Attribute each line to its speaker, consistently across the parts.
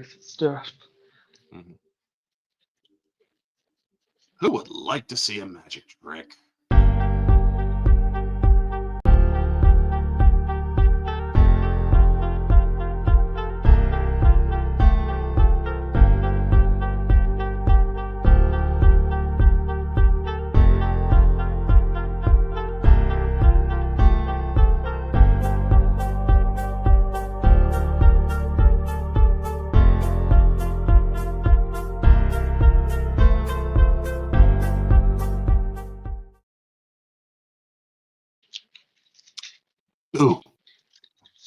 Speaker 1: stuff.
Speaker 2: Mhm. Who would like to see a magic trick? Ooh.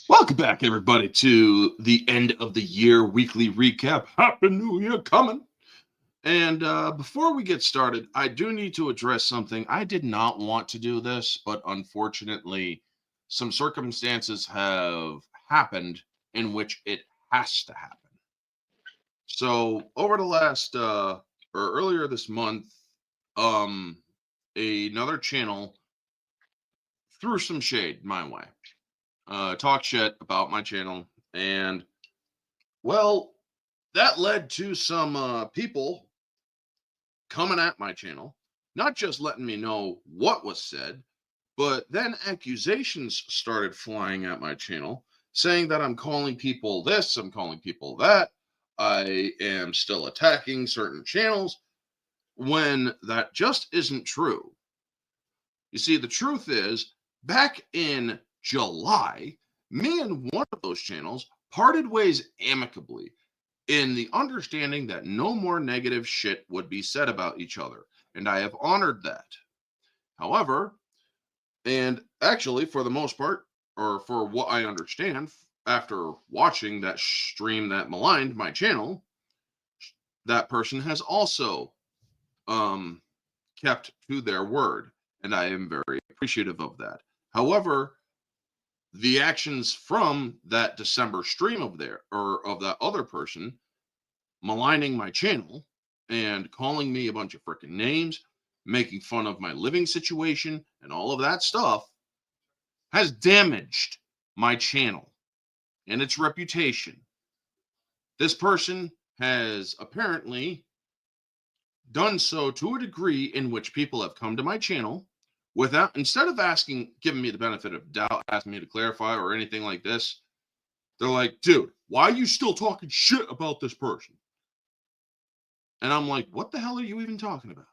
Speaker 2: Welcome back, everybody, to the end of the year weekly recap. Happy New Year coming. And before we get started, I do need to address something. I did not want to do this, but unfortunately, some circumstances have happened in which it has to happen. So, over the last, or earlier this month, um, another channel threw some shade my way, talk shit about my channel, and well, that led to some people coming at my channel, not just letting me know what was said, but then accusations started flying at my channel, saying that I'm calling people this, I'm calling people that, I am still attacking certain channels, when that just isn't true. You see, the truth is, back in July, me and one of those channels parted ways amicably in the understanding that no more negative shit would be said about each other, and I have honored that. However, and actually, for the most part, or for what I understand, after watching that stream that maligned my channel, that person has also um, kept to their word, and I am very appreciative of that. However, the actions from that December stream of there or of that other person maligning my channel and calling me a bunch of freaking names, making fun of my living situation, and all of that stuff has damaged my channel and its reputation. This person has apparently done so to a degree in which people have come to my channel without, instead of giving me the benefit of doubt, asking me to clarify or anything like this, they're like, dude, why are you still talking shit about this person? And I'm like, what the hell are you even talking about?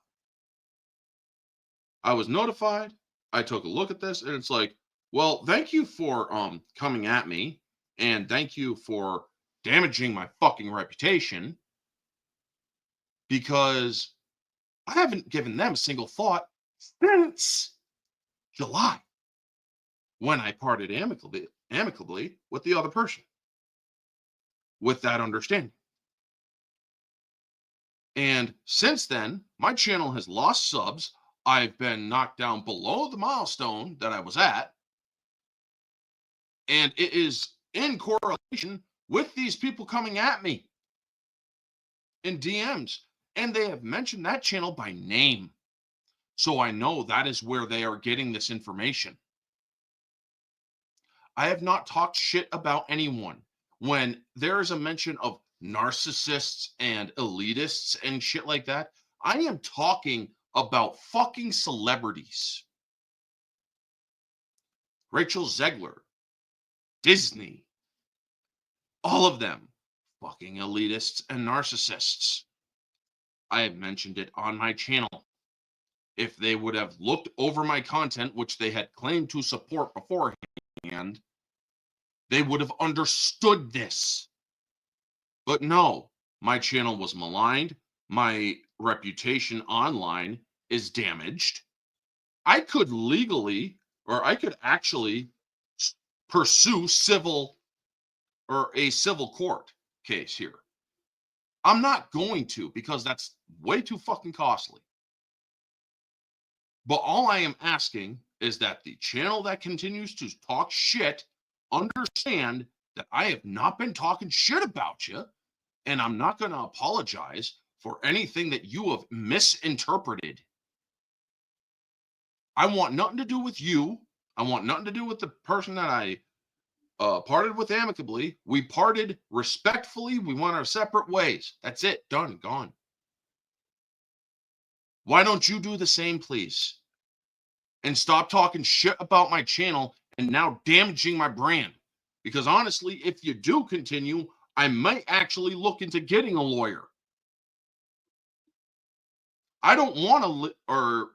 Speaker 2: I was notified. I took a look at this, and it's like, well, thank you for coming at me, and thank you for damaging my fucking reputation, because I haven't given them a single thought since July, when I parted amicably with the other person, with that understanding. And since then, my channel has lost subs. I've been knocked down below the milestone that I was at. And it is in correlation with these people coming at me in DMs. And they have mentioned that channel by name. So I know that is where they are getting this information. I have not talked shit about anyone. When there is a mention of narcissists and elitists and shit like that, I am talking about fucking celebrities. Rachel Zegler, Disney, all of them fucking elitists and narcissists. I have mentioned it on my channel. If they would have looked over my content, which they had claimed to support beforehand, they would have understood this. But no, my channel was maligned. My reputation online is damaged. I could legally, or I could actually pursue a civil court case here. I'm not going to, because that's way too fucking costly. But all I am asking is that the channel that continues to talk shit understand that I have not been talking shit about you, and I'm not going to apologize for anything that you have misinterpreted. I want nothing to do with you. I want nothing to do with the person that I parted with amicably. We parted respectfully. We went our separate ways. That's it. Done. Gone. Why don't you do the same, please? And stop talking shit about my channel and now damaging my brand. Because honestly, if you do continue, I might actually look into getting a lawyer. I don't want to or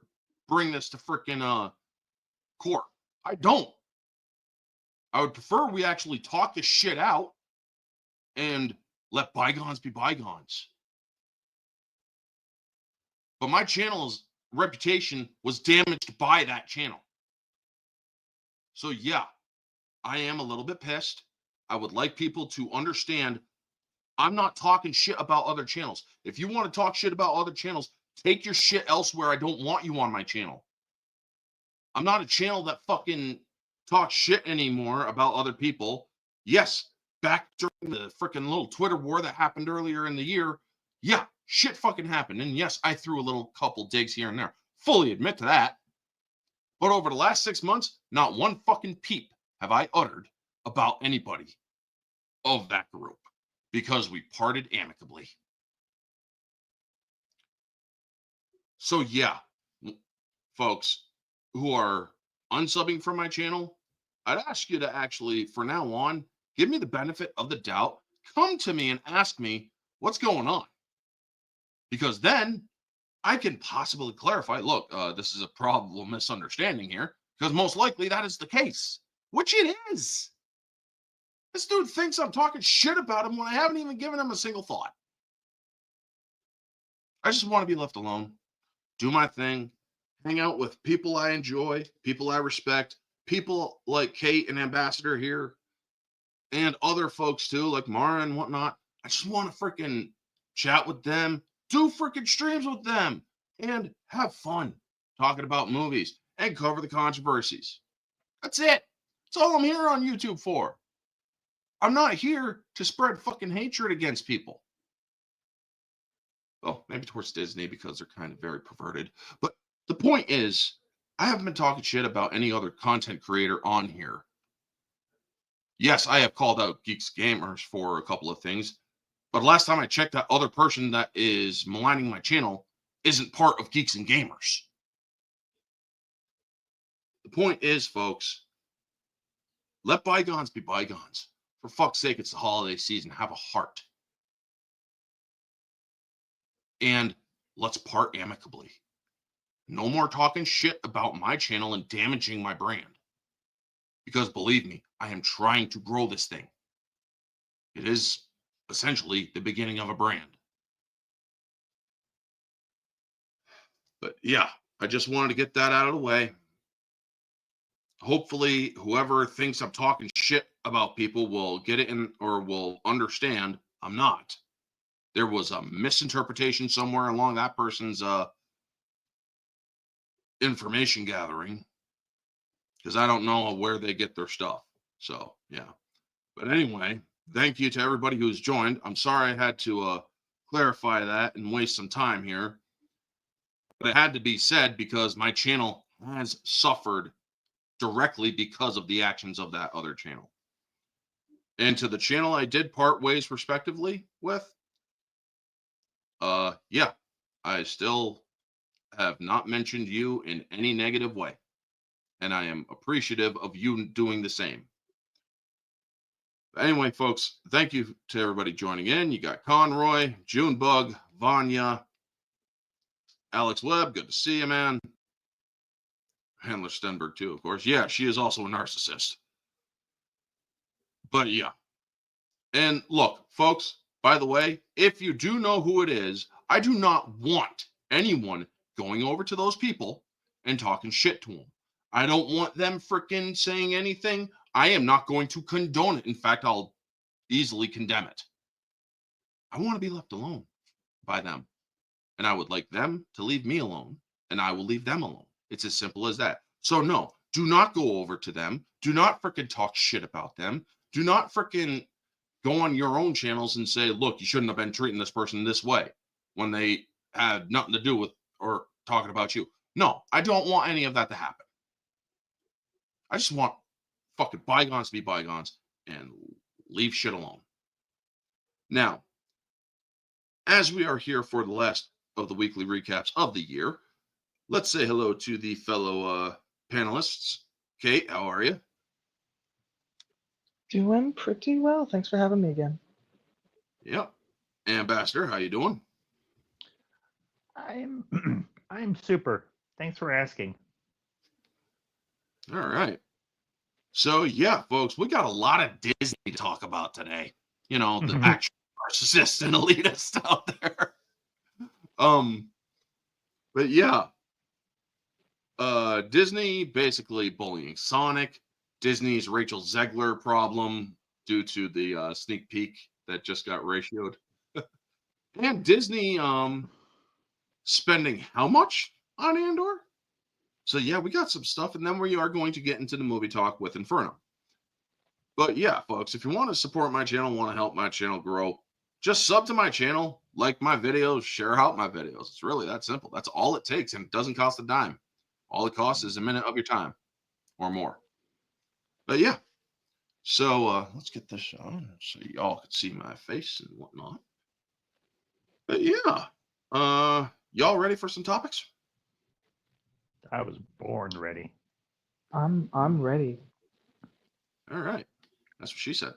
Speaker 2: bring this to freaking court. I don't. I would prefer we actually talk this shit out and let bygones be bygones. But my channel's reputation was damaged by that channel. So yeah, I am a little bit pissed. I would like people to understand I'm not talking shit about other channels. If you want to talk shit about other channels, take your shit elsewhere. I don't want you on my channel. I'm not a channel that fucking talks shit anymore about other people. Yes, back during the freaking little Twitter war that happened earlier in the year, yeah, shit fucking happened. And yes, I threw a little couple digs here and there. Fully admit to that. But over the last 6 months, not one fucking peep have I uttered about anybody of that group because we parted amicably. So yeah, folks who are unsubbing from my channel, I'd ask you to actually, for now on, give me the benefit of the doubt. Come to me and ask me what's going on. Because then I can possibly clarify, look, this is a probable misunderstanding here, because most likely that is the case, which it is. This dude thinks I'm talking shit about him when I haven't even given him a single thought. I just want to be left alone, do my thing, hang out with people I enjoy, people I respect, people like Kate and Ambassador here, and other folks too, like Mara and whatnot. I just want to freaking chat with them, do freaking streams with them, and have fun talking about movies and cover the controversies. That's it. That's all I'm here on YouTube for. I'm not here to spread fucking hatred against people. Well, maybe towards Disney because they're kind of very perverted. But the point is, I haven't been talking shit about any other content creator on here. Yes, I have called out Geeks Gamers for a couple of things. But last time I checked, that other person that is maligning my channel isn't part of Geeks and Gamers. The point is, folks, let bygones be bygones. For fuck's sake, it's the holiday season. Have a heart. And let's part amicably. No more talking shit about my channel and damaging my brand. Because believe me, I am trying to grow this thing. It is essentially the beginning of a brand. But yeah, I just wanted to get that out of the way. Hopefully, whoever thinks I'm talking shit about people will get it in or will understand I'm not. There was a misinterpretation somewhere along that person's information gathering, because I don't know where they get their stuff. So yeah. But anyway, thank you to everybody who's joined. I'm sorry I had to clarify that and waste some time here, but it had to be said because my channel has suffered directly because of the actions of that other channel. And to the channel I did part ways respectively with, yeah, I still have not mentioned you in any negative way. And I am appreciative of you doing the same. But anyway, folks, thank you to everybody joining in. You got Conroy, Junebug, Vanya, Alex Webb. Good to see you, man. Handler Stenberg, too, of course. Yeah, she is also a narcissist. But yeah. And look, folks, by the way, if you do know who it is, I do not want anyone going over to those people and talking shit to them. I don't want them freaking saying anything. I am not going to condone it. In fact, I'll easily condemn it. I want to be left alone by them. And I would like them to leave me alone, and I will leave them alone. It's as simple as that. So no, do not go over to them. Do not freaking talk shit about them. Do not freaking go on your own channels and say, look, you shouldn't have been treating this person this way when they had nothing to do with or talking about you. No, I don't want any of that to happen. I just want fucking bygones to be bygones. and leave shit alone. Now, as we are here for the last of the weekly recaps of the year, let's say hello to the fellow panelists. Kate, how are you?
Speaker 1: Doing pretty well. Thanks for having me again.
Speaker 2: Yep. Ambassador, how you doing?
Speaker 3: I'm super. Thanks for asking.
Speaker 2: All right. So yeah, folks, we got a lot of Disney to talk about today. You know, the actual narcissist and elitist out there. But yeah. Disney basically bullying Sonic, Disney's Rachel Zegler problem due to the sneak peek that just got ratioed. And Disney spending how much on Andor? So yeah, we got some stuff, and then we are going to get into the movie talk with Inferno. But yeah, folks, if you want to support my channel, want to help my channel grow, just sub to my channel, like my videos, share out my videos. It's really that simple. That's all it takes, and it doesn't cost a dime. All it costs is a minute of your time or more. But yeah, so let's get this on so y'all can see my face and whatnot. But yeah, y'all ready for some topics?
Speaker 3: I was born ready.
Speaker 1: I'm ready.
Speaker 2: All right, that's what she said.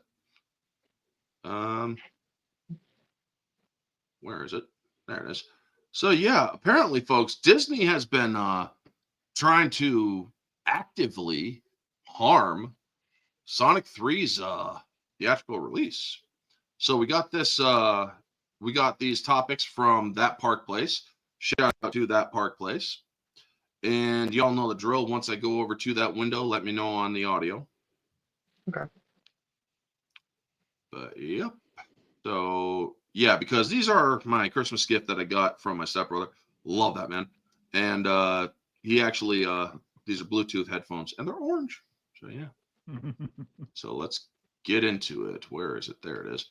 Speaker 2: Where is it? There it is. So yeah, apparently, folks, Disney has been trying to actively harm Sonic 3's theatrical release. So we got this. We got these topics from That Park Place. Shout out to That Park Place. And y'all know the drill. Once I go over to that window, let me know on the audio.
Speaker 1: Okay.
Speaker 2: But yep. So yeah, because these are my Christmas gift that I got from my stepbrother. Love that, man. And he actually these are Bluetooth headphones and they're orange. So yeah. So let's get into it. Where is it? There it is.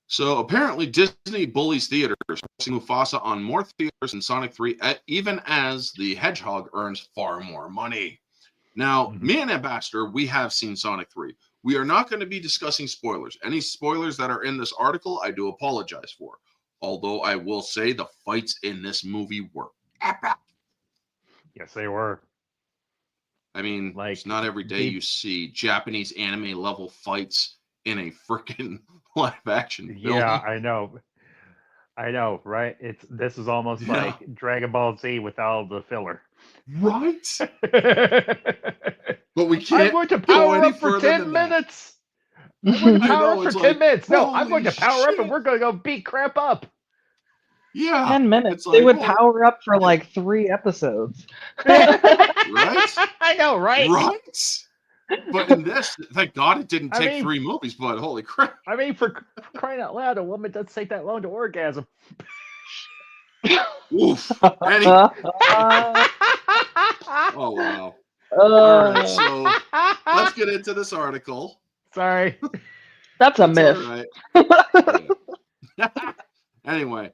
Speaker 2: So apparently Disney bullies theaters, forcing Mufasa on more theaters than Sonic 3, even as the Hedgehog earns far more money. Now, me and Ambassador, we have seen Sonic 3. We are not going to be discussing spoilers. Any spoilers that are in this article, I do apologize for. Although I will say the fights in this movie were epic.
Speaker 3: Yes, they were.
Speaker 2: I mean,
Speaker 3: Like,
Speaker 2: it's not every day you see Japanese anime level fights in a freaking live action film.
Speaker 3: Yeah, I know, right? This is almost like Dragon Ball Z with all the filler.
Speaker 2: Right? But we can't.
Speaker 3: I'm going to power up for 10 minutes. I'm going to power up for 10 minutes. No, I'm going to power up and we're going to go beat crap up.
Speaker 2: Yeah.
Speaker 1: 10 minutes.
Speaker 2: Like,
Speaker 1: they would power up for like 3 episodes.
Speaker 2: Right?
Speaker 3: I know, right?
Speaker 2: Right? But in this, thank God it didn't take 3 movies, but holy crap.
Speaker 3: I mean, for crying out loud, a woman doesn't take that long to orgasm.
Speaker 2: Oof. Oh, wow. All right, so let's get into this article.
Speaker 3: Sorry.
Speaker 1: That's a myth.
Speaker 2: All right. Anyway,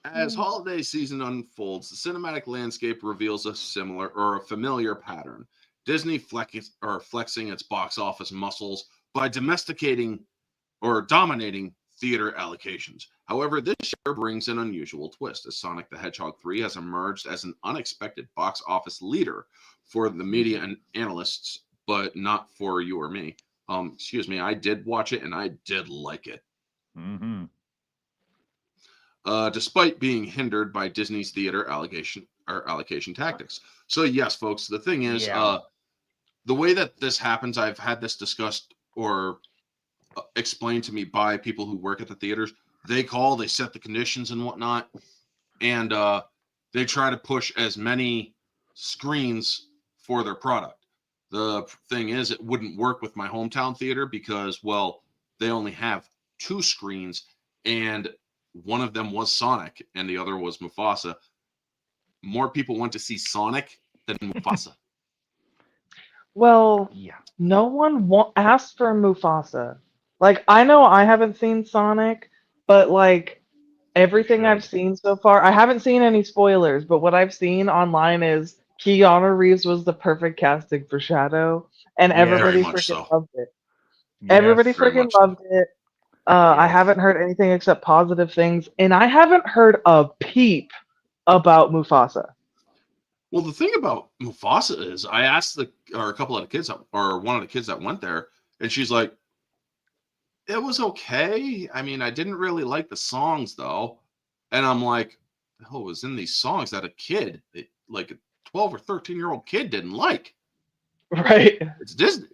Speaker 2: as holiday season unfolds, the cinematic landscape reveals a familiar pattern. Disney flexing its box office muscles by domesticating or dominating theater allocations. However, this year brings an unusual twist, as Sonic the Hedgehog 3 has emerged as an unexpected box office leader for the media and analysts, but not for you or me. Excuse me, I did watch it and I did like it.
Speaker 3: Mm-hmm.
Speaker 2: Despite being hindered by Disney's theater allocation tactics. So yes, folks, the thing is, the way that this happens, I've had this discussed or explained to me by people who work at the theaters. They set the conditions and whatnot, and they try to push as many screens for their product. The thing is, it wouldn't work with my hometown theater because, well, they only have 2 screens, and one of them was Sonic and the other was Mufasa. More people went to see Sonic than Mufasa.
Speaker 1: Well, no one asked for Mufasa. Like, I know I haven't seen Sonic, but like everything I've seen so far, I haven't seen any spoilers, but what I've seen online is Keanu Reeves was the perfect casting for Shadow, and everybody freaking loved it. Everybody
Speaker 2: very
Speaker 1: freaking
Speaker 2: much so.
Speaker 1: loved it. I
Speaker 3: Yes.
Speaker 1: haven't heard anything except positive things, and I haven't heard a peep about Mufasa.
Speaker 2: Well, the thing about Mufasa is, I asked a couple of the kids, or one of the kids that went there, and she's like, "It was okay. I mean, I didn't really like the songs though." And I'm like, "The hell was in these songs that a kid, like a 12 or 13-year-old kid, didn't like?"
Speaker 1: Right.
Speaker 2: It's Disney.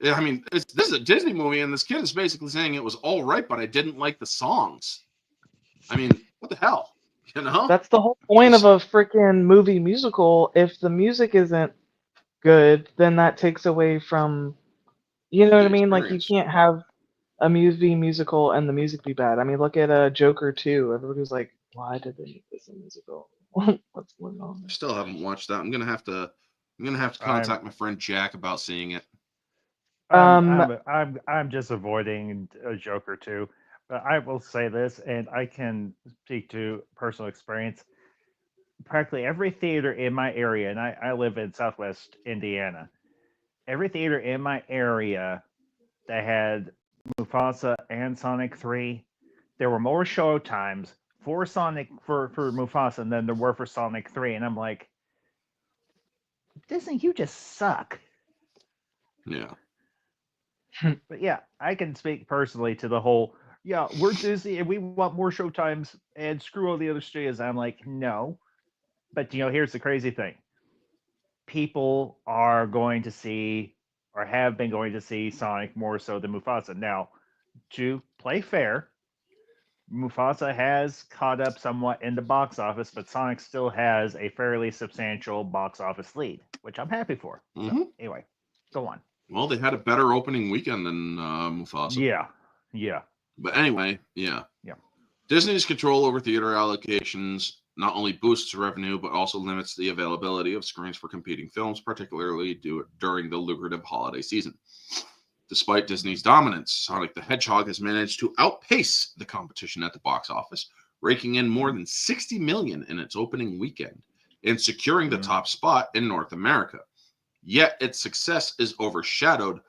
Speaker 2: I mean, this is a Disney movie, and this kid is basically saying it was all right, but I didn't like the songs. I mean, what the hell, you know?
Speaker 1: That's the whole point of a freaking movie musical. If the music isn't good, then that takes away from, you know what
Speaker 2: The
Speaker 1: I mean? Like, you
Speaker 2: experience.
Speaker 1: can't have a movie musical and the music be bad. I mean, look at Joker 2. Everybody was like, why did they make this a musical? What's going on?
Speaker 2: I still haven't watched that. I'm gonna have to
Speaker 3: I'm
Speaker 2: contact my friend Jack about seeing it.
Speaker 1: Um,
Speaker 3: I'm just avoiding a Joker too. But I will say this, and I can speak to personal experience. Practically every theater in my area, and I live in Southwest Indiana. Every theater in my area that had Mufasa and Sonic 3, there were more show times for Mufasa than there were for Sonic 3, and I'm like, Disney, you just suck.
Speaker 2: Yeah.
Speaker 3: But yeah, I can speak personally to the whole, yeah, we're Disney and we want more show times and screw all the other studios. I'm like, no. But here's the crazy thing. People are going to see or have been going to see Sonic more so than Mufasa. Now, to play fair, Mufasa has caught up somewhat in the box office, but Sonic still has a fairly substantial box office lead, which I'm happy for.
Speaker 2: Mm-hmm.
Speaker 3: So anyway, go on.
Speaker 2: Well, they had a better opening weekend than Mufasa.
Speaker 3: Yeah.
Speaker 2: But anyway, yeah.
Speaker 3: Yeah.
Speaker 2: Disney's control over theater allocations not only boosts revenue, but also limits the availability of screens for competing films, particularly during the lucrative holiday season. Despite Disney's dominance, Sonic the Hedgehog has managed to outpace the competition at the box office, raking in more than $60 million in its opening weekend and securing the top spot in North America. Yet its success is overshadowed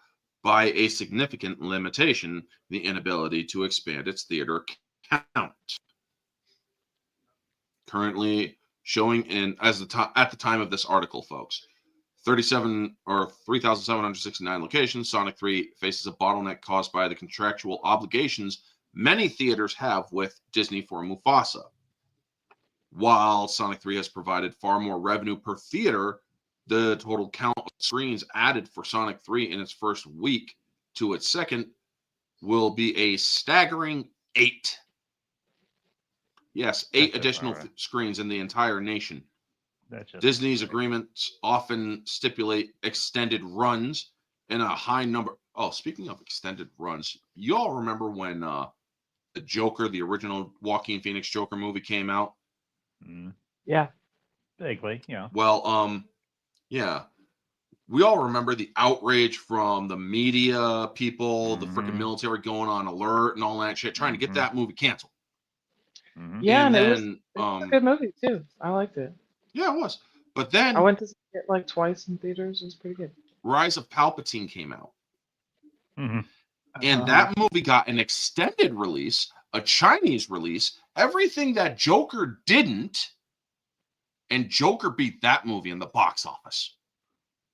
Speaker 2: by a significant limitation, the inability to expand its theater count. Currently showing at the time of this article, folks, 3,769 locations. Sonic 3 faces a bottleneck caused by the contractual obligations many theaters have with Disney for Mufasa. While Sonic 3 has provided far more revenue per theater, the total count of screens added for Sonic 3 in its first week to its second will be a staggering 8. Yes, 8 additional screens in the entire nation. Disney's agreements often stipulate extended runs and a high number. Oh, speaking of extended runs, you all remember when the Joker, the original Joaquin Phoenix Joker movie came out?
Speaker 1: Yeah.
Speaker 3: Vaguely, yeah.
Speaker 2: Well, yeah. We all remember the outrage from the media people, the freaking military going on alert and all that shit, trying to get that movie canceled.
Speaker 1: Yeah, and
Speaker 2: then,
Speaker 1: it was a good movie too. I liked it.
Speaker 2: Yeah, it was. But then
Speaker 1: I went to see it like twice in theaters. It was pretty good.
Speaker 2: Rise of Palpatine came out. And that movie got an extended release, a Chinese release, everything that Joker didn't. And Joker beat that movie in the box office.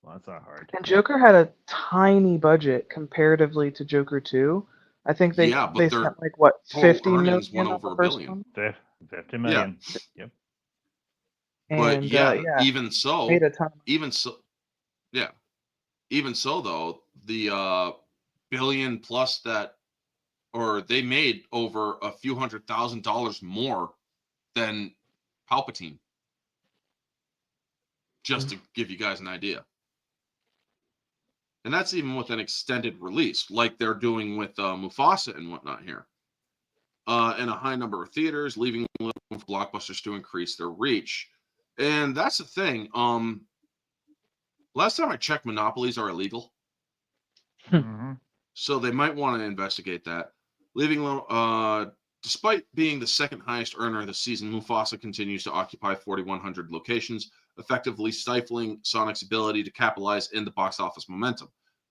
Speaker 3: Well, that's not hard.
Speaker 1: And Joker had a tiny budget comparatively to Joker 2. I think they spent like what, 50 million
Speaker 2: went over
Speaker 1: on the
Speaker 2: $1
Speaker 1: first
Speaker 2: billion.
Speaker 1: one?
Speaker 3: 50 million.
Speaker 2: Yeah.
Speaker 3: Yep.
Speaker 2: But
Speaker 1: And,
Speaker 2: even so,
Speaker 1: made a ton.
Speaker 2: even so though, the billion plus they made over a few $100,000 more than Palpatine. Just to give you guys an idea. And that's even with an extended release, like they're doing with Mufasa and whatnot here. In a high number of theaters, leaving room for blockbusters to increase their reach. And that's the thing. Last time I checked, monopolies are illegal. So they might want to investigate that. Despite being the second highest earner of the season, Mufasa continues to occupy 4,100 locations, effectively stifling Sonic's ability to capitalize in the box office momentum.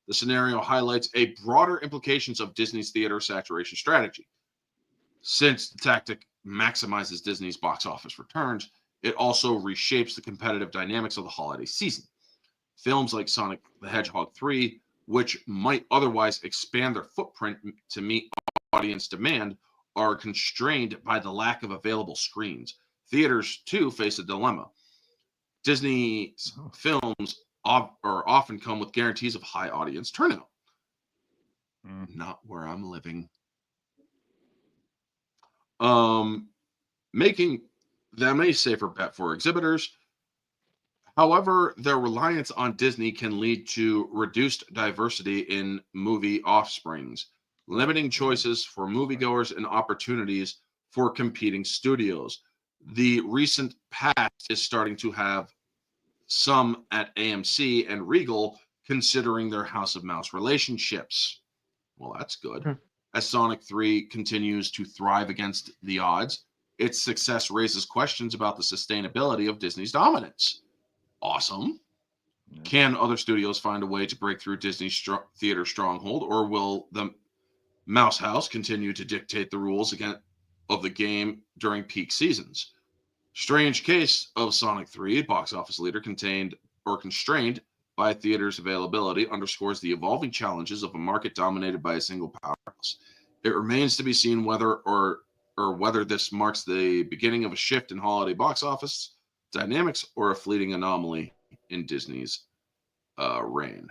Speaker 2: The scenario highlights a broader implications of Disney's theater saturation strategy. Since the tactic maximizes Disney's box office returns, it also reshapes the competitive dynamics of the holiday season. Films like Sonic the Hedgehog 3, which might otherwise expand their footprint to meet audience demand, are constrained by the lack of available screens. Theaters, too, face a dilemma. Disney's films often come with guarantees of high audience turnout. Not where I'm living. Making them a safer bet for exhibitors. However, their reliance on Disney can lead to reduced diversity in movie offsprings, limiting choices for moviegoers and opportunities for competing studios. The recent past is starting to have some at AMC and Regal considering their House of Mouse relationships. Well, that's good. As Sonic 3 continues to thrive against the odds, its success raises questions about the sustainability of Disney's dominance. Awesome. Can other studios find a way to break through Disney's theater stronghold, or will the Mouse House continue to dictate the rules of the game during peak seasons? Strange case of Sonic 3, box office leader constrained by theaters' availability, underscores the evolving challenges of a market dominated by a single powerhouse. It remains to be seen whether this marks the beginning of a shift in holiday box office dynamics or a fleeting anomaly in Disney's reign.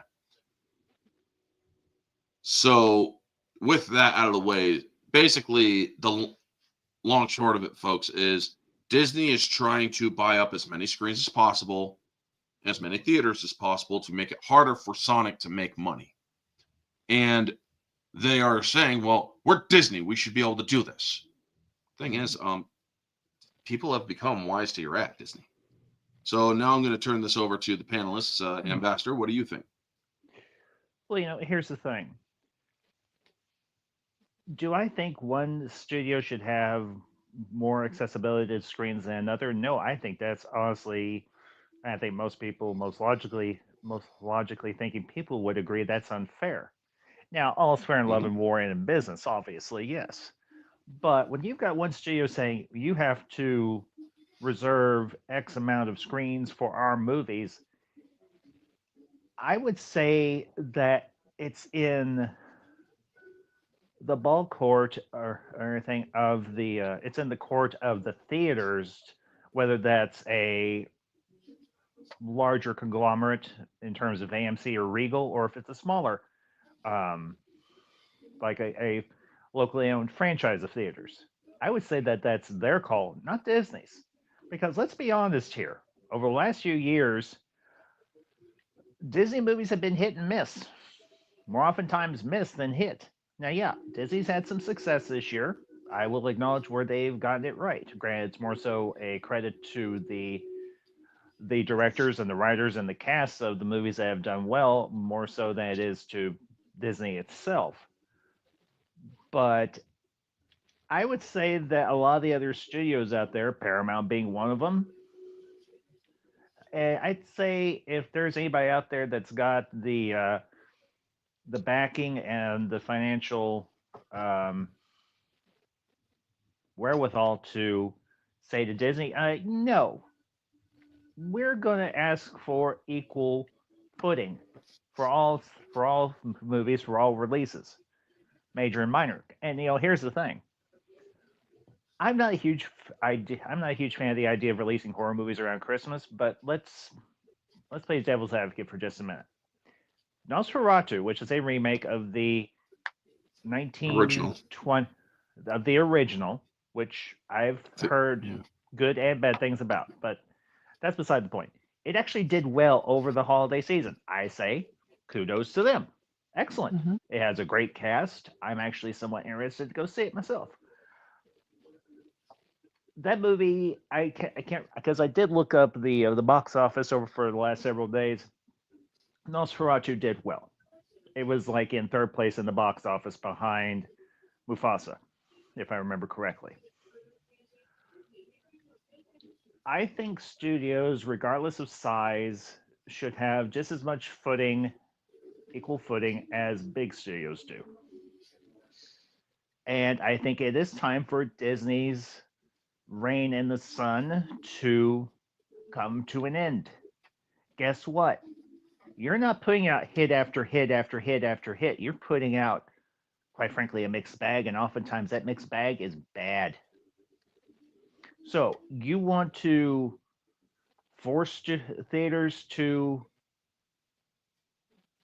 Speaker 2: So, with that out of the way, basically the long short of it, folks, is Disney is trying to buy up as many screens as possible, as many theaters as possible, to make it harder for Sonic to make money. And they are saying, well, we're Disney, we should be able to do this. Thing is, people have become wise to your act, Disney. So now I'm going to turn this over to the panelists. Ambassador, what do you think?
Speaker 3: Well, here's the thing. Do I think one studio should have more accessibility to screens than another? No, I think that's honestly, I think most people, most logically thinking people would agree that's unfair. Now, all's fair in love and war and in business, obviously, yes. But when you've got one studio saying you have to reserve X amount of screens for our movies, I would say that it's in the ball court or anything of the it's in the court of the theaters, whether that's a larger conglomerate in terms of AMC or Regal, or if it's a smaller like a locally owned franchise of theaters. I would say that that's their call, not Disney's. Because let's be honest here, over the last few years, Disney movies have been hit and miss. More oftentimes miss than hit. Now, yeah, Disney's had some success this year. I will acknowledge where they've gotten it right. Granted, it's more so a credit to the directors and the writers and the casts of the movies that have done well, more so than it is to Disney itself. But I would say that a lot of the other studios out there, Paramount being one of them, I'd say if there's anybody out there that's got the backing and the financial wherewithal to say to Disney, no, we're going to ask for equal footing for all movies, for all releases, major and minor. And here's the thing. I'm not a huge fan of the idea of releasing horror movies around Christmas, but let's play devil's advocate for just a minute. Nosferatu, which is a remake of the 1920 of the original, which I've heard good and bad things about, but that's beside the point. It actually did well over the holiday season. I say kudos to them. Excellent. Mm-hmm. It has a great cast. I'm actually somewhat interested to go see it myself. That movie, I can't because I did look up the box office over for the last several days. Nosferatu did well. It was like in third place in the box office behind Mufasa, if I remember correctly. I think studios, regardless of size, should have just as much footing equal footing as big studios do. And I think it is time for Disney's reign in the sun to come to an end. Guess what? You're not putting out hit after hit after hit after hit. You're putting out, quite frankly, a mixed bag, and oftentimes that mixed bag is bad. So you want to force theaters to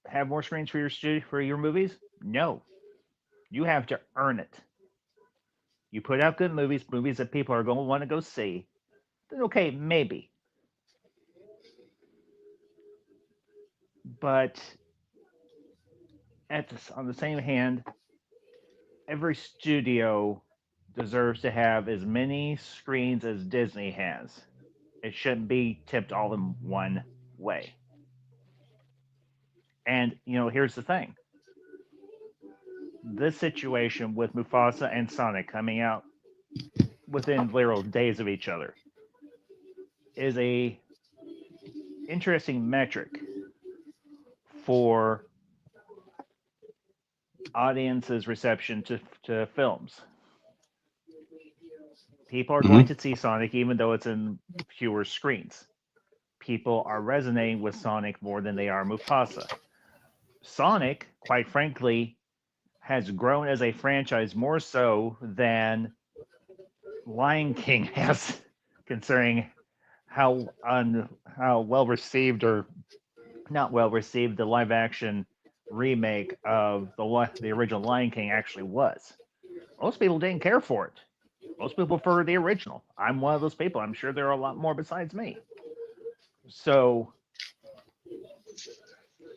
Speaker 3: have more screens for your movies? No, you have to earn it. You put out good movies, movies that people are going to want to go see. Then okay, maybe. But on the same hand, every studio deserves to have as many screens as Disney has. It shouldn't be tipped all in one way. And, here's the thing. This situation with Mufasa and Sonic coming out within literal days of each other is a interesting metric for audience's reception to films. People are going to see Sonic even though it's in fewer screens. People are resonating with Sonic more than they are Mufasa. Sonic, quite frankly, has grown as a franchise more so than Lion King has, considering how well received or not well received the live action remake of the original Lion King actually was. Most people didn't care for it. Most people prefer the original. I'm one of those people. I'm sure there are a lot more besides me. So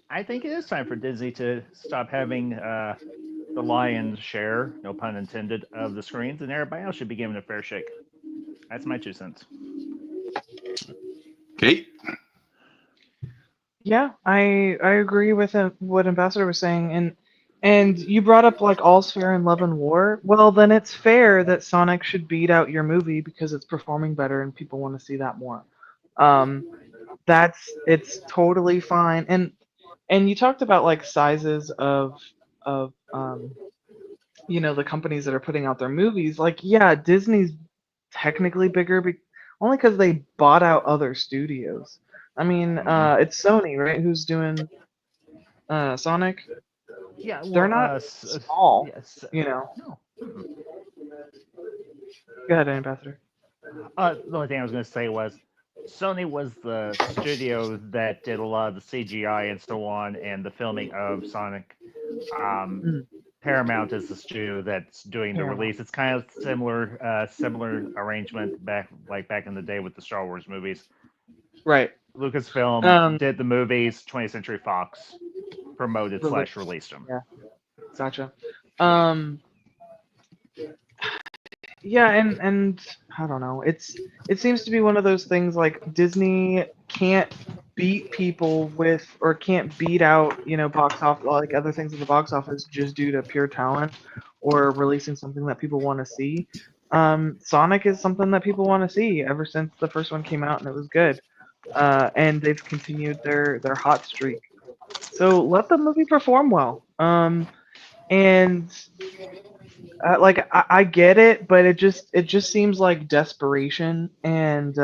Speaker 3: I think it is time for Disney to stop having the lion's share, no pun intended, of the screens, and everybody else should be given a fair shake. That's my 2 cents.
Speaker 2: Kate?
Speaker 1: Yeah, I agree with what Ambassador was saying, and you brought up like All's Fair in Love and War. Well, then it's fair that Sonic should beat out your movie because it's performing better and people want to see that more. It's totally fine. And you talked about like sizes of the companies that are putting out their movies. Like, yeah, Disney's technically bigger, only because they bought out other studios. I mean, it's Sony, right? Who's doing Sonic?
Speaker 3: Yeah, well,
Speaker 1: They're not small,
Speaker 3: yes,
Speaker 1: No.
Speaker 3: Mm-mm.
Speaker 1: Go ahead, Ambassador.
Speaker 3: The only thing I was going to say was Sony was the studio that did a lot of the CGI and so on, and the filming of Sonic. Paramount is the studio that's doing the release. It's kind of similar arrangement back in the day with the Star Wars movies.
Speaker 1: Right.
Speaker 3: Lucasfilm did the movies. 20th Century Fox promoted / released them.
Speaker 1: Yeah, gotcha. Yeah, and I don't know. It seems to be one of those things like Disney can't beat people with, or can't beat out, box office, like other things in the box office, just due to pure talent or releasing something that people want to see. Sonic is something that people want to see ever since the first one came out and it was good. And they've continued their hot streak. So let the movie perform well. And like I get it, but it just seems like desperation, and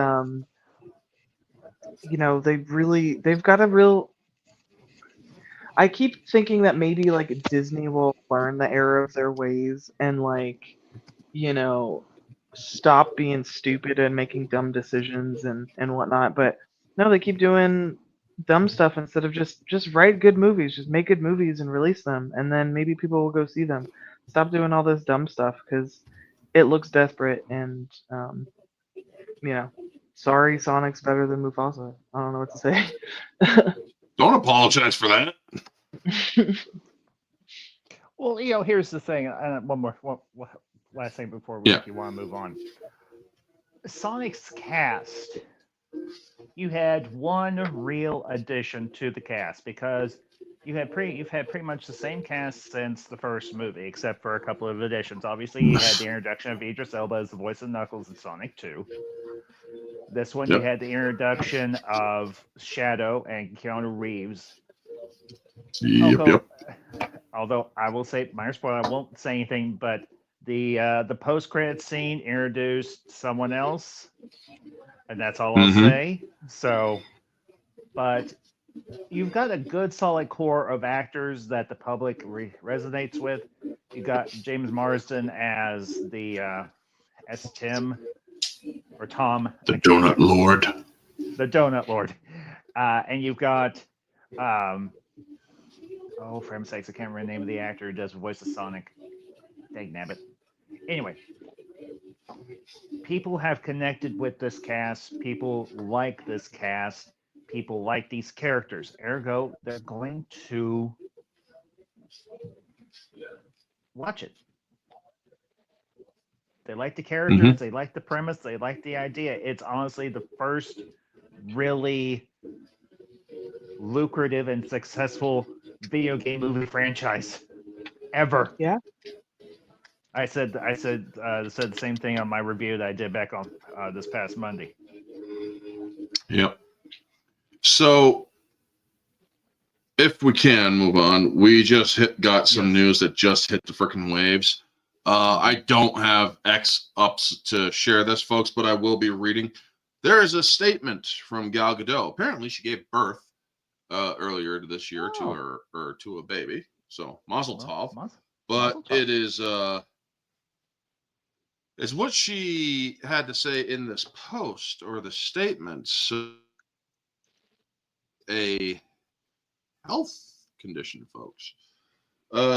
Speaker 1: they've got a real. I keep thinking that maybe like Disney will learn the error of their ways and like, stop being stupid and making dumb decisions and whatnot. But no, they keep doing dumb stuff instead of just write good movies, just make good movies and release them, and then maybe people will go see them. Stop doing all this dumb stuff because it looks desperate, and sorry, Sonic's better than Mufasa. I don't know what to say.
Speaker 2: Don't apologize for that.
Speaker 3: Well, here's the thing. One last thing before we want to move on. Sonic's cast. You had one real addition to the cast because you've had pretty much the same cast since the first movie, except for a couple of additions. Obviously, you had the introduction of Idris Elba as the voice of Knuckles in Sonic 2. This one, you had the introduction of Shadow and Keanu Reeves Although I will say, minor spoiler, I won't say anything, but the post-credit scene introduced someone else, and that's all I'll say. So, but you've got a good, solid core of actors that the public resonates with. You got James Marsden as as Tim or Tom,
Speaker 2: the Donut Lord.
Speaker 3: The Donut Lord, and you've got for heaven's sakes, I can't remember the name of the actor who does the voice of Sonic. Dang nabbit. Anyway, people have connected with this cast. People like this cast. People like these characters. Ergo, they're going to watch it. They like the characters. They like the premise. They like the idea. It's honestly the first really lucrative and successful video game movie franchise ever.
Speaker 1: Yeah.
Speaker 3: I said the same thing on my review that I did back on this past Monday.
Speaker 2: Yep. So, if we can move on, we just got some news that just hit the freaking waves. I don't have X ups to share this, folks, but I will be reading. There is a statement from Gal Gadot. Apparently, she gave birth earlier this year to a baby. So, Mazel Tov. But it is it's what she had to say in this post or the statement. So, a health condition, folks.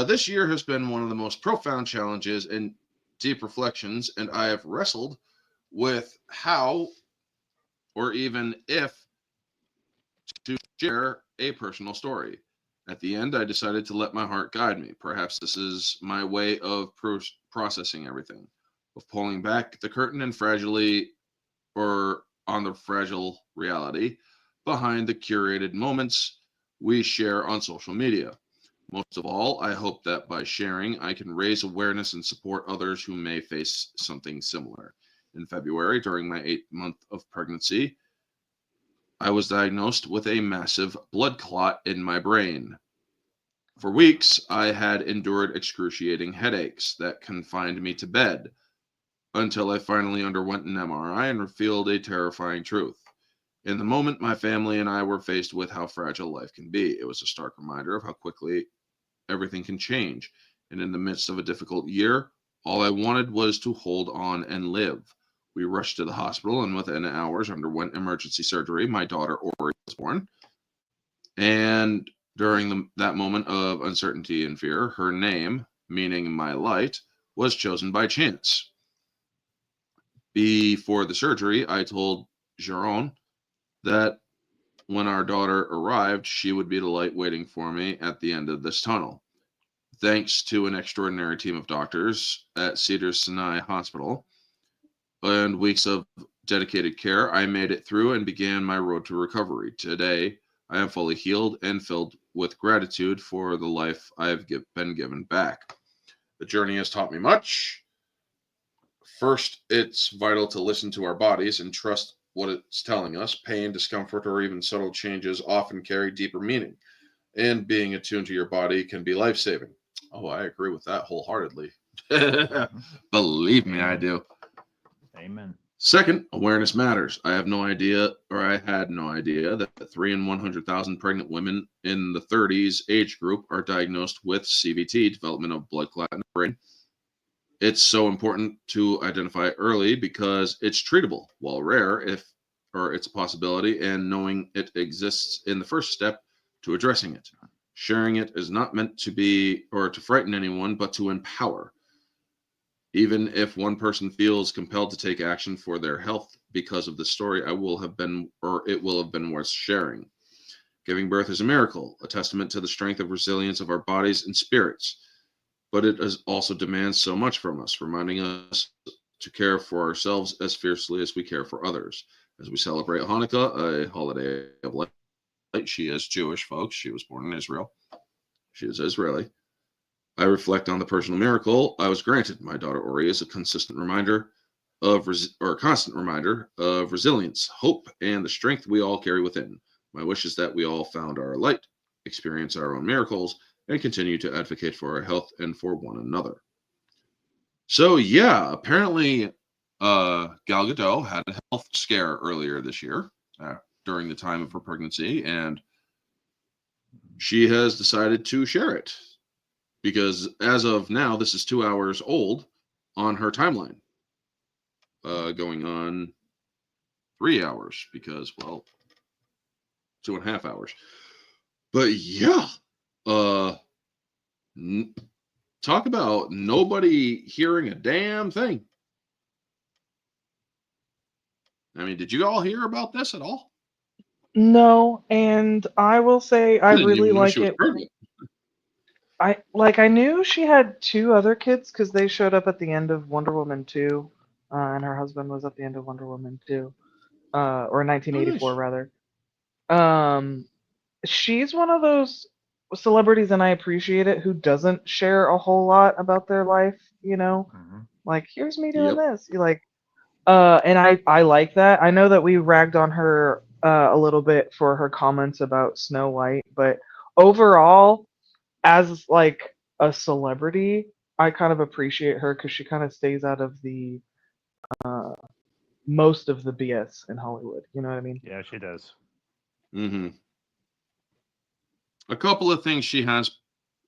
Speaker 2: This year has been one of the most profound challenges and deep reflections, and I have wrestled with how or even if to share a personal story. At the end, I decided to let my heart guide me. Perhaps this is my way of processing everything, of pulling back the curtain and on the fragile reality behind the curated moments we share on social media. Most of all, I hope that by sharing, I can raise awareness and support others who may face something similar. In February, during my 8th month of pregnancy, I was diagnosed with a massive blood clot in my brain. For weeks, I had endured excruciating headaches that confined me to bed until I finally underwent an MRI and revealed a terrifying truth. In the moment, my family and I were faced with how fragile life can be. It was a stark reminder of how quickly everything can change. And in the midst of a difficult year, all I wanted was to hold on and live. We rushed to the hospital and within hours underwent emergency surgery. My daughter Ori was born. And during that moment of uncertainty and fear, her name, meaning my light, was chosen by chance. Before the surgery, I told Jaron that when our daughter arrived, she would be the light waiting for me at the end of this tunnel. Thanks to an extraordinary team of doctors at Cedars-Sinai Hospital and weeks of dedicated care, I made it through and began my road to recovery. Today, I am fully healed and filled with gratitude for the life I have been given back. The journey has taught me much. First, it's vital to listen to our bodies and trust what it's telling us. Pain, discomfort, or even subtle changes often carry deeper meaning, and being attuned to your body can be life-saving. Oh, I agree with that wholeheartedly. Believe me, I do.
Speaker 3: Amen.
Speaker 2: Second, awareness matters. I had no idea that 3 in 100,000 pregnant women in the 30s age group are diagnosed with CVT, development of blood clot in the brain. It's so important to identify early because it's treatable, while rare it's a possibility, and knowing it exists in the first step to addressing it. Sharing it is not meant to be or to frighten anyone, but to empower. Even if one person feels compelled to take action for their health because of the story, it will have been worth sharing. Giving birth is a miracle, a testament to the strength of resilience of our bodies and spirits. But it also demands so much from us, reminding us to care for ourselves as fiercely as we care for others. As we celebrate Hanukkah, a holiday of light, she is Jewish, folks. She was born in Israel. She is Israeli. I reflect on the personal miracle I was granted. My daughter Ori is a constant reminder of resilience, hope, and the strength we all carry within. My wish is that we all found our light experience our own miracles, and continue to advocate for our health and for one another. So yeah, apparently Gal Gadot had a health scare earlier this year during the time of her pregnancy, and she has decided to share it because as of now, this is 2 hours old on her timeline, going on 3 hours because, well, 2.5 hours. But yeah, talk about nobody hearing a damn thing. I mean, did you all hear about this at all?
Speaker 1: No, and I will say I
Speaker 2: didn't
Speaker 1: really
Speaker 2: even know
Speaker 1: like
Speaker 2: she was
Speaker 1: it.
Speaker 2: pregnant.
Speaker 1: I knew she had 2 other kids because they showed up at the end of Wonder Woman 2, and her husband was at the end of Wonder Woman 2, or
Speaker 2: Oh,
Speaker 1: 1984
Speaker 2: nice.
Speaker 1: rather. She's one of those celebrities, and I appreciate it, who doesn't share a whole lot about their life. Like, here's me doing
Speaker 2: Yep.
Speaker 1: this. And I like that. I know that we ragged on her a little bit for her comments about Snow White, but overall, as like a celebrity, I kind of appreciate her because she kind of stays out of the most of the BS in Hollywood. You know what I mean?
Speaker 3: Yeah, she does.
Speaker 2: Mm-hmm. A couple of things she has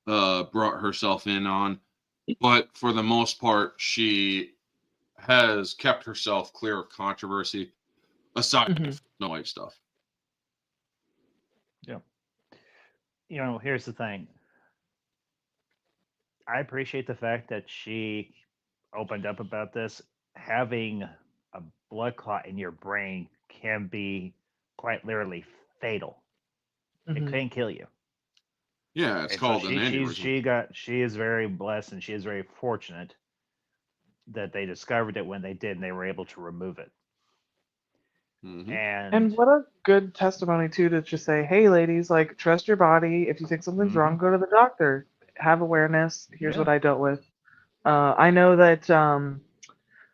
Speaker 2: brought herself in on, but for the most part, she has kept herself clear of controversy aside
Speaker 1: Mhm.
Speaker 2: from Snow White stuff.
Speaker 3: Yeah. Here's the thing. I appreciate the fact that she opened up about this. Having a blood clot in your brain can be quite literally fatal. It
Speaker 1: Mhm.
Speaker 3: can kill you.
Speaker 2: Yeah, it's
Speaker 3: And so
Speaker 2: called an aneurysm.
Speaker 3: she is very blessed and she is very fortunate that they discovered it when they did and they were able to remove it.
Speaker 2: Mm-hmm.
Speaker 3: And
Speaker 1: And what a good testimony too to just say, "Hey, ladies, like trust your body. If you think something's wrong, go to the doctor. Have awareness. Here's
Speaker 3: yeah,
Speaker 1: what I dealt with." I know that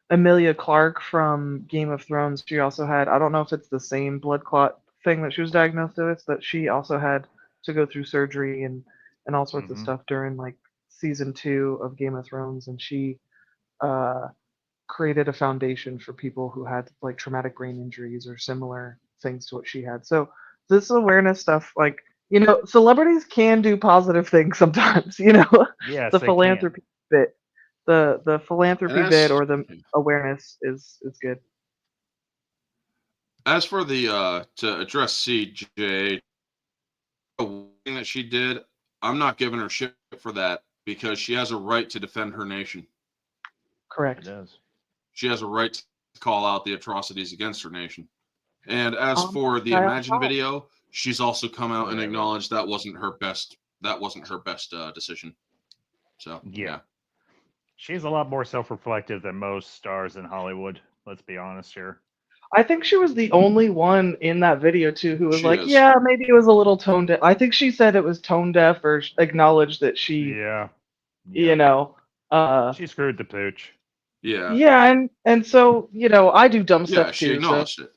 Speaker 1: Emilia Clarke from Game of Thrones, she also had, I don't know if it's the same blood clot thing that she was diagnosed with, but she also had to go through surgery and all sorts of
Speaker 3: hmm
Speaker 1: stuff during like season 2 of Game of Thrones, and she uh, created a foundation for people who had like traumatic brain injuries or similar things to what she had. So this awareness stuff, like, celebrities can do positive things sometimes,
Speaker 3: yes,
Speaker 1: the
Speaker 3: they can.
Speaker 1: philanthropy bit. The
Speaker 2: And
Speaker 1: philanthropy bit or the awareness is good.
Speaker 2: as for the to address CJ, the thing that she did, I'm not giving her shit for that because she has a right to defend her nation.
Speaker 3: She
Speaker 1: Correct.
Speaker 3: does.
Speaker 2: She has a right to call out the atrocities against her nation. And as for the
Speaker 1: Child
Speaker 2: Imagine
Speaker 1: power.
Speaker 2: video, she's also come out and
Speaker 3: Whatever.
Speaker 2: acknowledged that wasn't her best. That wasn't her best decision. So
Speaker 3: Yeah. She's a lot more self-reflective than most stars in Hollywood. Let's be honest here.
Speaker 1: I think she was the only one in that video too who was
Speaker 2: she
Speaker 1: like,
Speaker 2: is.
Speaker 1: yeah, maybe it was a little tone deaf. I think she said it was tone deaf or acknowledged that she,
Speaker 3: Yeah.
Speaker 1: you know, uh,
Speaker 3: She screwed the pooch.
Speaker 2: Yeah.
Speaker 1: yeah, and so I do dumb
Speaker 2: Yeah.
Speaker 1: stuff
Speaker 2: She
Speaker 1: too. So
Speaker 2: acknowledged it.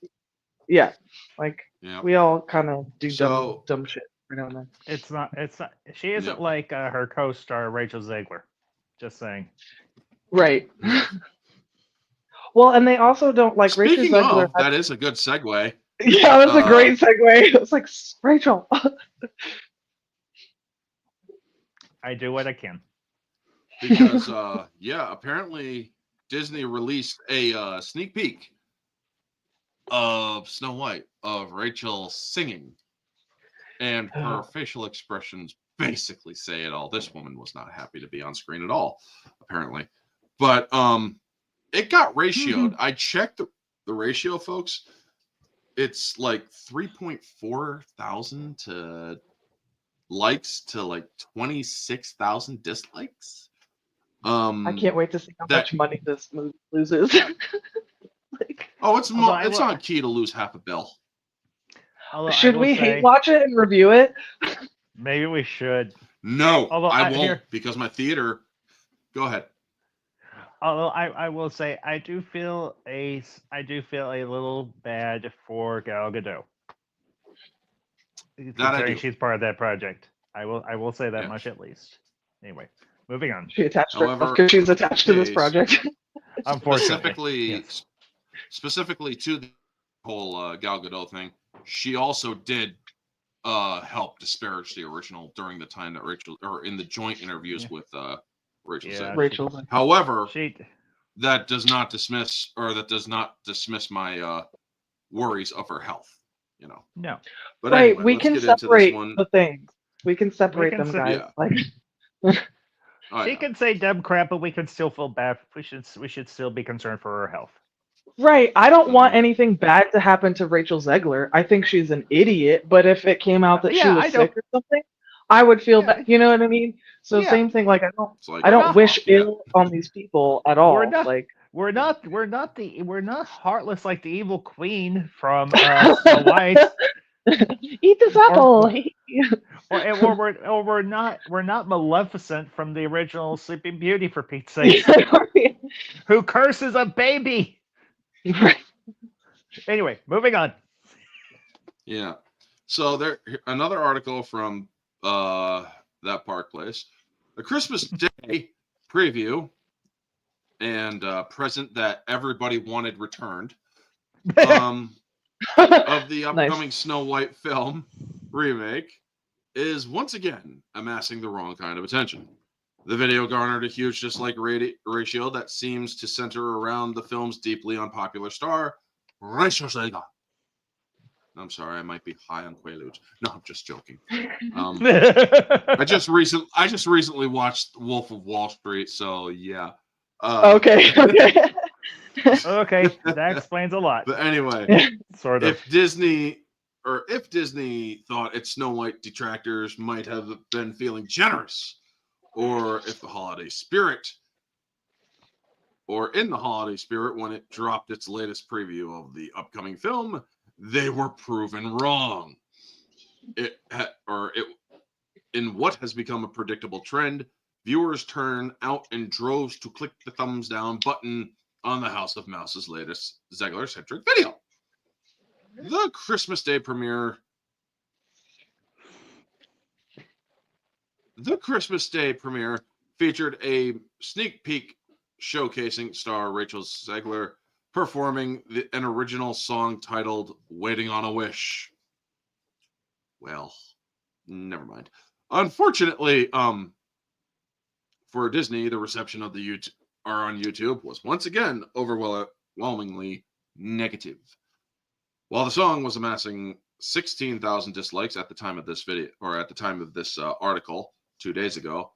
Speaker 1: yeah, like
Speaker 2: Yeah.
Speaker 1: we all kind of do
Speaker 2: So
Speaker 1: dumb shit every now and then.
Speaker 3: It's not she isn't
Speaker 2: yep.
Speaker 3: like her co-star Rachel Zegler. Just saying.
Speaker 1: Right.
Speaker 2: Yeah.
Speaker 1: Well, and they also don't like Rachel
Speaker 2: Speaking
Speaker 1: Zegler.
Speaker 2: of, that is a good segue.
Speaker 1: Yeah, that's a great segue. It's like Rachel.
Speaker 3: I do what I can.
Speaker 2: Because yeah, apparently Disney released a sneak peek of Snow White of Rachel singing, and her facial expressions basically say it all. This woman was not happy to be on screen at all, apparently. But it got ratioed. I checked the ratio, folks. It's like 3.4 thousand to likes to like 26,000 dislikes.
Speaker 1: I can't wait to see how
Speaker 2: That
Speaker 1: much money this movie loses. Like,
Speaker 2: it's
Speaker 3: Although
Speaker 2: on key to lose half a bill.
Speaker 3: Although I
Speaker 1: should
Speaker 3: will
Speaker 1: we
Speaker 3: say,
Speaker 1: hate watch it and review it?
Speaker 3: maybe we should.
Speaker 2: No,
Speaker 3: Although
Speaker 2: I won't because my theater. Go ahead.
Speaker 3: Although I will say I do feel a little bad for Gal Gadot. considering
Speaker 2: do.
Speaker 3: she's part of that project. I will say that
Speaker 2: Yeah.
Speaker 3: much at least. Anyway, moving on.
Speaker 1: She attached herself
Speaker 2: However,
Speaker 1: because she's attached to this
Speaker 2: case,
Speaker 1: project.
Speaker 3: Unfortunately,
Speaker 2: specifically to the whole Gal Gadot thing, she also did help disparage the original during the time that in the joint interviews with Rachel Zegler.
Speaker 1: Rachel.
Speaker 2: However,
Speaker 3: she
Speaker 2: that does not dismiss my worries of her health.
Speaker 3: no.
Speaker 2: But
Speaker 1: Right,
Speaker 2: anyway,
Speaker 1: we
Speaker 2: let's
Speaker 1: can
Speaker 2: get into this
Speaker 1: separate
Speaker 2: one.
Speaker 1: the things. We can separate
Speaker 3: can
Speaker 1: them,
Speaker 3: se-
Speaker 1: guys.
Speaker 2: Yeah.
Speaker 1: Like,
Speaker 2: Oh,
Speaker 3: She
Speaker 2: yeah.
Speaker 3: can say dumb crap, but we can still feel bad. We should still be concerned for her health.
Speaker 1: right, I don't want
Speaker 2: Mhm.
Speaker 1: anything bad to happen to Rachel Zegler. I think she's an idiot, but if it came out that she
Speaker 3: Yeah,
Speaker 1: was
Speaker 3: I
Speaker 1: sick
Speaker 3: don't-
Speaker 1: or something, I would feel
Speaker 3: Yeah.
Speaker 1: bad. You know what I mean? So
Speaker 3: Yeah.
Speaker 1: same thing. Like I
Speaker 2: It's like,
Speaker 1: don't
Speaker 3: not-
Speaker 1: wish
Speaker 2: yeah.
Speaker 1: ill on these people at all.
Speaker 3: We're not-
Speaker 1: Like
Speaker 3: We're not heartless like the evil queen from Snow White,
Speaker 1: eat this apple.
Speaker 3: or we're not Maleficent from the original Sleeping Beauty, for Pete's sake, who curses a baby. Anyway, moving on.
Speaker 2: Yeah. So there, another article from that Park Place, the Christmas Day preview and present that everybody wanted returned of the upcoming
Speaker 1: Nice.
Speaker 2: Snow White film remake is once again amassing the wrong kind of attention. The video garnered a huge dislike ratio that seems to center around the film's deeply unpopular star, Rachel Zegler. I'm sorry, I might be high on Quaaludes. No, I'm just joking. I just recently watched Wolf of Wall Street, so yeah.
Speaker 1: Okay.
Speaker 3: Okay, that explains a lot.
Speaker 2: But anyway,
Speaker 3: Sort of.
Speaker 2: if Disney thought its Snow White detractors might have been feeling generous, or if the holiday spirit, or in the holiday spirit when it dropped its latest preview of the upcoming film, they were proven wrong. In what has become a predictable trend, viewers turn out in droves to click the thumbs down button on the House of Mouse's latest Zegler-centric video. The Christmas Day premiere featured a sneak peek showcasing star Rachel Zegler performing an original song titled Waiting on a Wish. Well, never mind. Unfortunately, for Disney, the reception of the on YouTube was once again overwhelmingly negative. While the song was amassing 16,000 dislikes at the time of this video, or at the time of this article 2 days ago,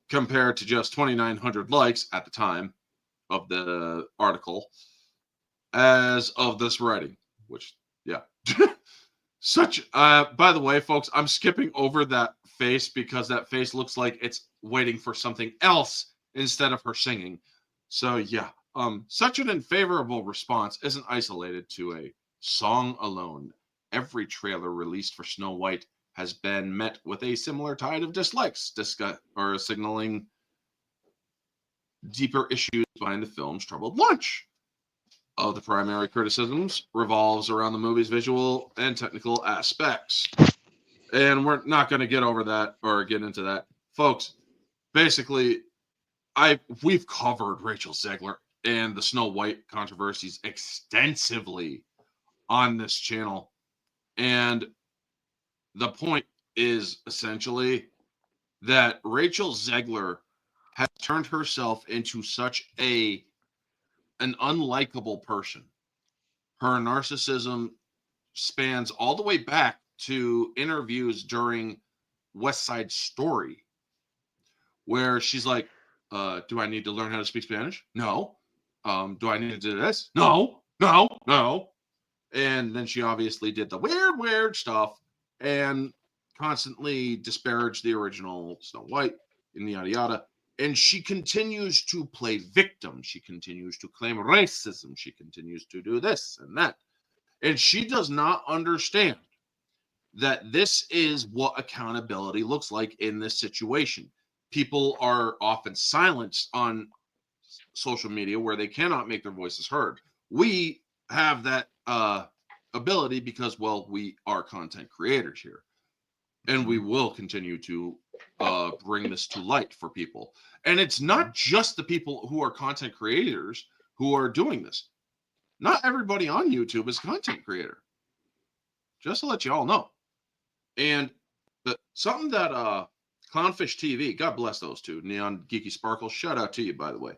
Speaker 2: compared to just 2,900 likes at the time of the article as of this writing, which, yeah. By the way, folks, I'm skipping over that face because that face looks like it's waiting for something else instead of her singing. So yeah, such an unfavorable response isn't isolated to a song alone. Every trailer released for Snow White has been met with a similar tide of dislikes, signaling deeper issues behind the film's troubled launch. Of the primary criticisms revolves around the movie's visual and technical aspects. And we're not going to get over that or get into that. Folks, basically, we've covered Rachel Zegler and the Snow White controversies extensively on this channel. And the point is essentially that Rachel Zegler has turned herself into such an unlikable person. Her narcissism spans all the way back to interviews during West Side Story, where she's like, do I need to learn how to speak Spanish? No. Do I need to do this? No. And then she obviously did the weird stuff and constantly disparaged the original Snow White and yada yada. And she continues to play victim. She continues to claim racism. She continues to do this and that. And she does not understand that this is what accountability looks like in this situation. People are often silenced on social media where they cannot make their voices heard. We have that ability because, well, we are content creators here. And we will continue to bring this to light for people. And it's not just the people who are content creators who are doing this. Not everybody on YouTube is a content creator. Just to let you all know. And something that Clownfish TV, God bless those two, Neon Geeky Sparkle, shout out to you, by the way.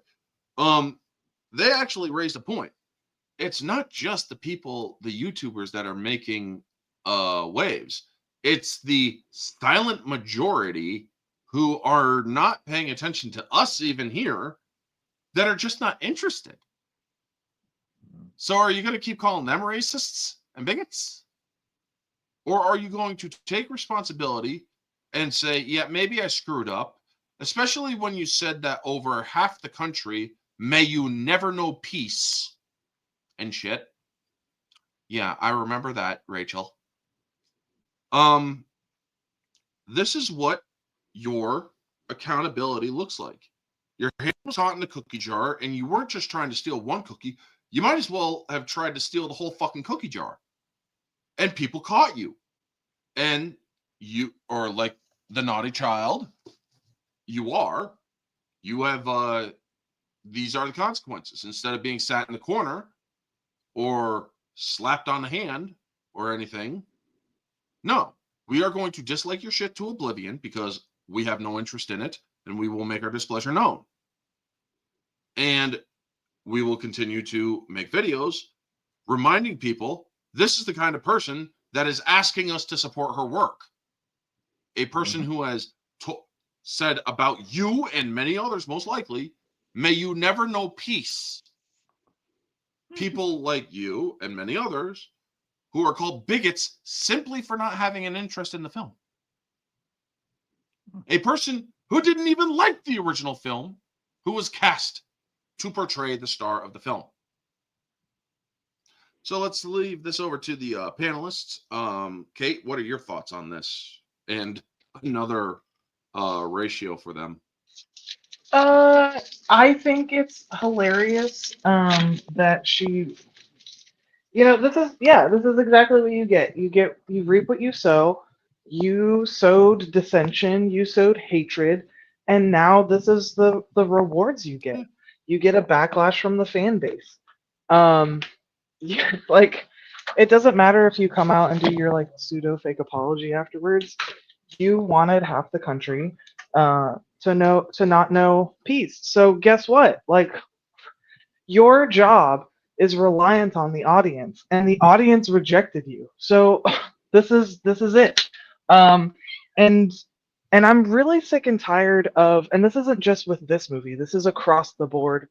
Speaker 2: They actually raised a point. It's not just the people, the YouTubers that are making waves. It's the silent majority who are not paying attention to us even here that are just not interested. So are you going to keep calling them racists and bigots? Or are you going to take responsibility and say, yeah, maybe I screwed up, especially when you said that over half the country, may you never know peace and shit. Yeah, I remember that, Rachel. This is what your accountability looks like. Your hand was hot in the cookie jar, and you weren't just trying to steal one cookie. You might as well have tried to steal the whole fucking cookie jar. And people caught you. And you are like the naughty child. You have, these are the consequences. Instead of being sat in the corner or slapped on the hand or anything, no, we are going to dislike your shit to oblivion because we have no interest in it, and we will make our displeasure known. And we will continue to make videos reminding people this is the kind of person that is asking us to support her work. A person who has said about you and many others, most likely, may you never know peace. People like you and many others who are called bigots simply for not having an interest in the film. A person who didn't even like the original film, who was cast to portray the star of the film. So let's leave this over to the panelists. Kate, what are your thoughts on this? And another ratio for them.
Speaker 1: I think it's hilarious that she, this is exactly what you get. You reap what you sow. You sowed dissension, you sowed hatred, and now this is the rewards you get. You get a backlash from the fan base. Like, it doesn't matter if you come out and do your like pseudo fake apology afterwards. You wanted half the country to not know peace. So guess what? Like, your job is reliant on the audience, and the audience rejected you. So this is it. And I'm really sick and tired of, and this isn't just with this movie. This is across the board.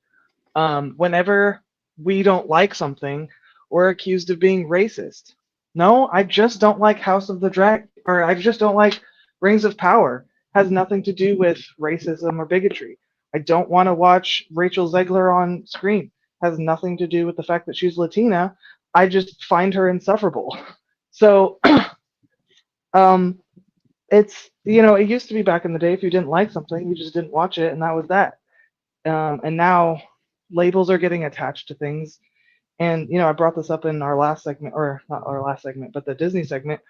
Speaker 1: Whenever we don't like something, we're accused of being racist. No, I just don't like House of the Dragon, or I just don't like Rings of Power. Has nothing to do with racism or bigotry. I don't want to watch Rachel Zegler on screen. Has nothing to do with the fact that she's Latina. I just find her insufferable. So, it's, it used to be back in the day, if you didn't like something, you just didn't watch it, and that was that. And now labels are getting attached to things. And, I brought this up in our last segment, or not our last segment, but the Disney segment.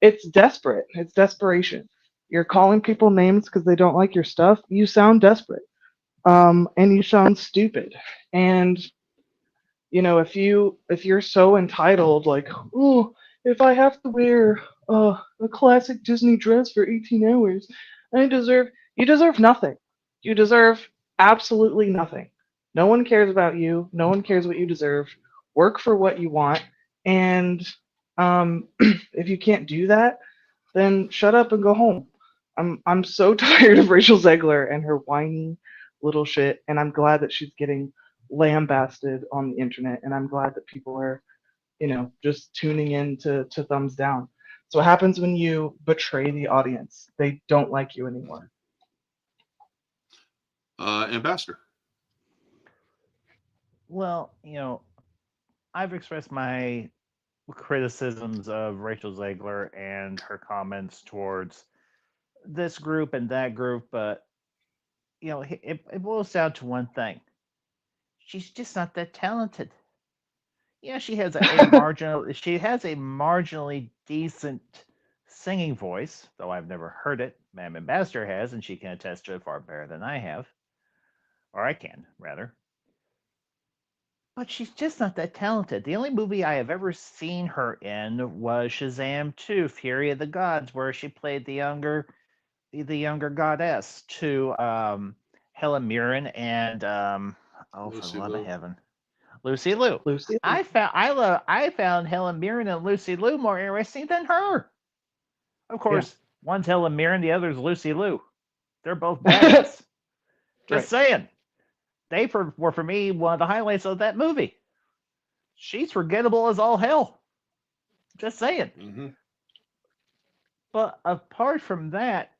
Speaker 1: It's desperate. It's desperation. You're calling people names because they don't like your stuff. You sound desperate. And you sound stupid. And, if you're so entitled, like, oh, if I have to wear a classic Disney dress for 18 hours, you deserve nothing. You deserve absolutely nothing. No one cares about you. No one cares what you deserve. Work for what you want. And if you can't do that, then shut up and go home. I'm so tired of Rachel Zegler and her whiny little shit, and I'm glad that she's getting lambasted on the internet, and I'm glad that people are, just tuning in to thumbs down. So what happens when you betray the audience? They don't like you anymore.
Speaker 2: Ambassador.
Speaker 3: Well, I've expressed my criticisms of Rachel Zegler and her comments towards this group and that group, but it boils down to one thing. She's just not that talented. Yeah, she has a marginal. She has a marginally decent singing voice, though I've never heard it. Madam Ambassador has, and she can attest to it far better than I have, or I can rather. But she's just not that talented. The only movie I have ever seen her in was Shazam 2: Fury of the Gods, where she played the younger goddess to Helen Mirren and oh, for
Speaker 2: Lucy
Speaker 3: the love of
Speaker 2: Liu.
Speaker 3: heaven, Lucy Liu.
Speaker 1: Lucy.
Speaker 3: I found Helen Mirren and Lucy Liu more interesting than her. Of course, one's Helen Mirren, the other's Lucy Liu. They're both badass. Just
Speaker 1: Right.
Speaker 3: saying. They were for me one of the highlights of that movie. She's forgettable as all hell. Just saying.
Speaker 2: Mm-hmm.
Speaker 3: But apart from that,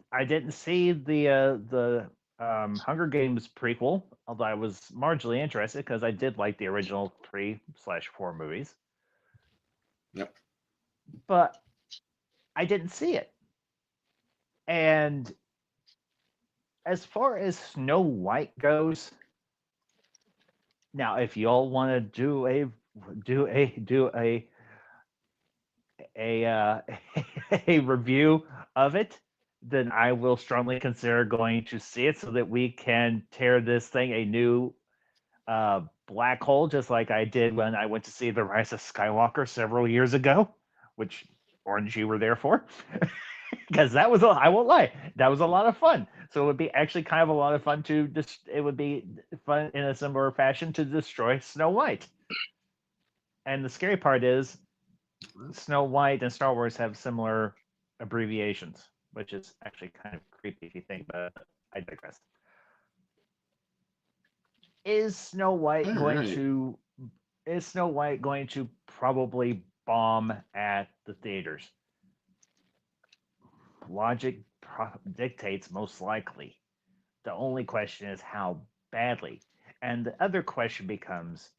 Speaker 3: I didn't see the Hunger Games prequel, although I was marginally interested because I did like the original 3/4 movies.
Speaker 2: Yep.
Speaker 3: But I didn't see it. And as far as Snow White goes, now if y'all want to a a review of it, then I will strongly consider going to see it so that we can tear this thing a new black hole, just like I did when I went to see The Rise of Skywalker several years ago, which Orange, you were there for. Because that was, I won't lie, that was a lot of fun. So it would be actually kind of a lot of fun it would be fun in a similar fashion to destroy Snow White. And the scary part is Snow White and Star Wars have similar abbreviations, which is actually kind of creepy if you think about it. I digress. Is Snow White going to probably bomb at the theaters? Logic dictates most likely. The only question is how badly. And the other question becomes,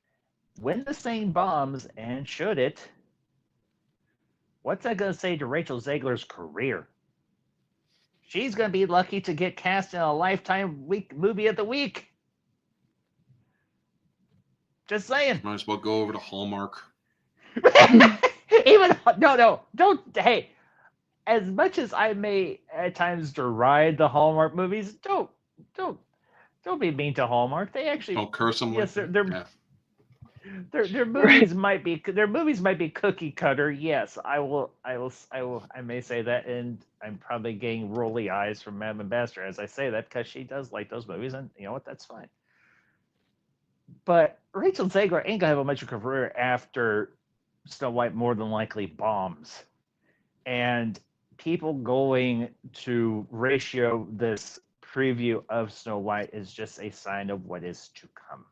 Speaker 3: when this thing bombs, and should it, what's that going to say to Rachel Zegler's career? She's going to be lucky to get cast in a Lifetime movie of the week. Just saying.
Speaker 2: Might as well go over to Hallmark.
Speaker 3: Even don't. Hey, as much as I may at times deride the Hallmark movies, don't be mean to Hallmark. They actually
Speaker 2: Don't curse them.
Speaker 3: yes,
Speaker 2: like
Speaker 3: their
Speaker 1: Right.
Speaker 3: movies might be cookie cutter. Yes, I may say that, and I'm probably getting rolly eyes from Madam Ambassador as I say that because she does like those movies, and you know what, that's fine. But Rachel Zegler ain't gonna have a much of a career after Snow White more than likely bombs, and people going to ratio this preview of Snow White is just a sign of what is to come.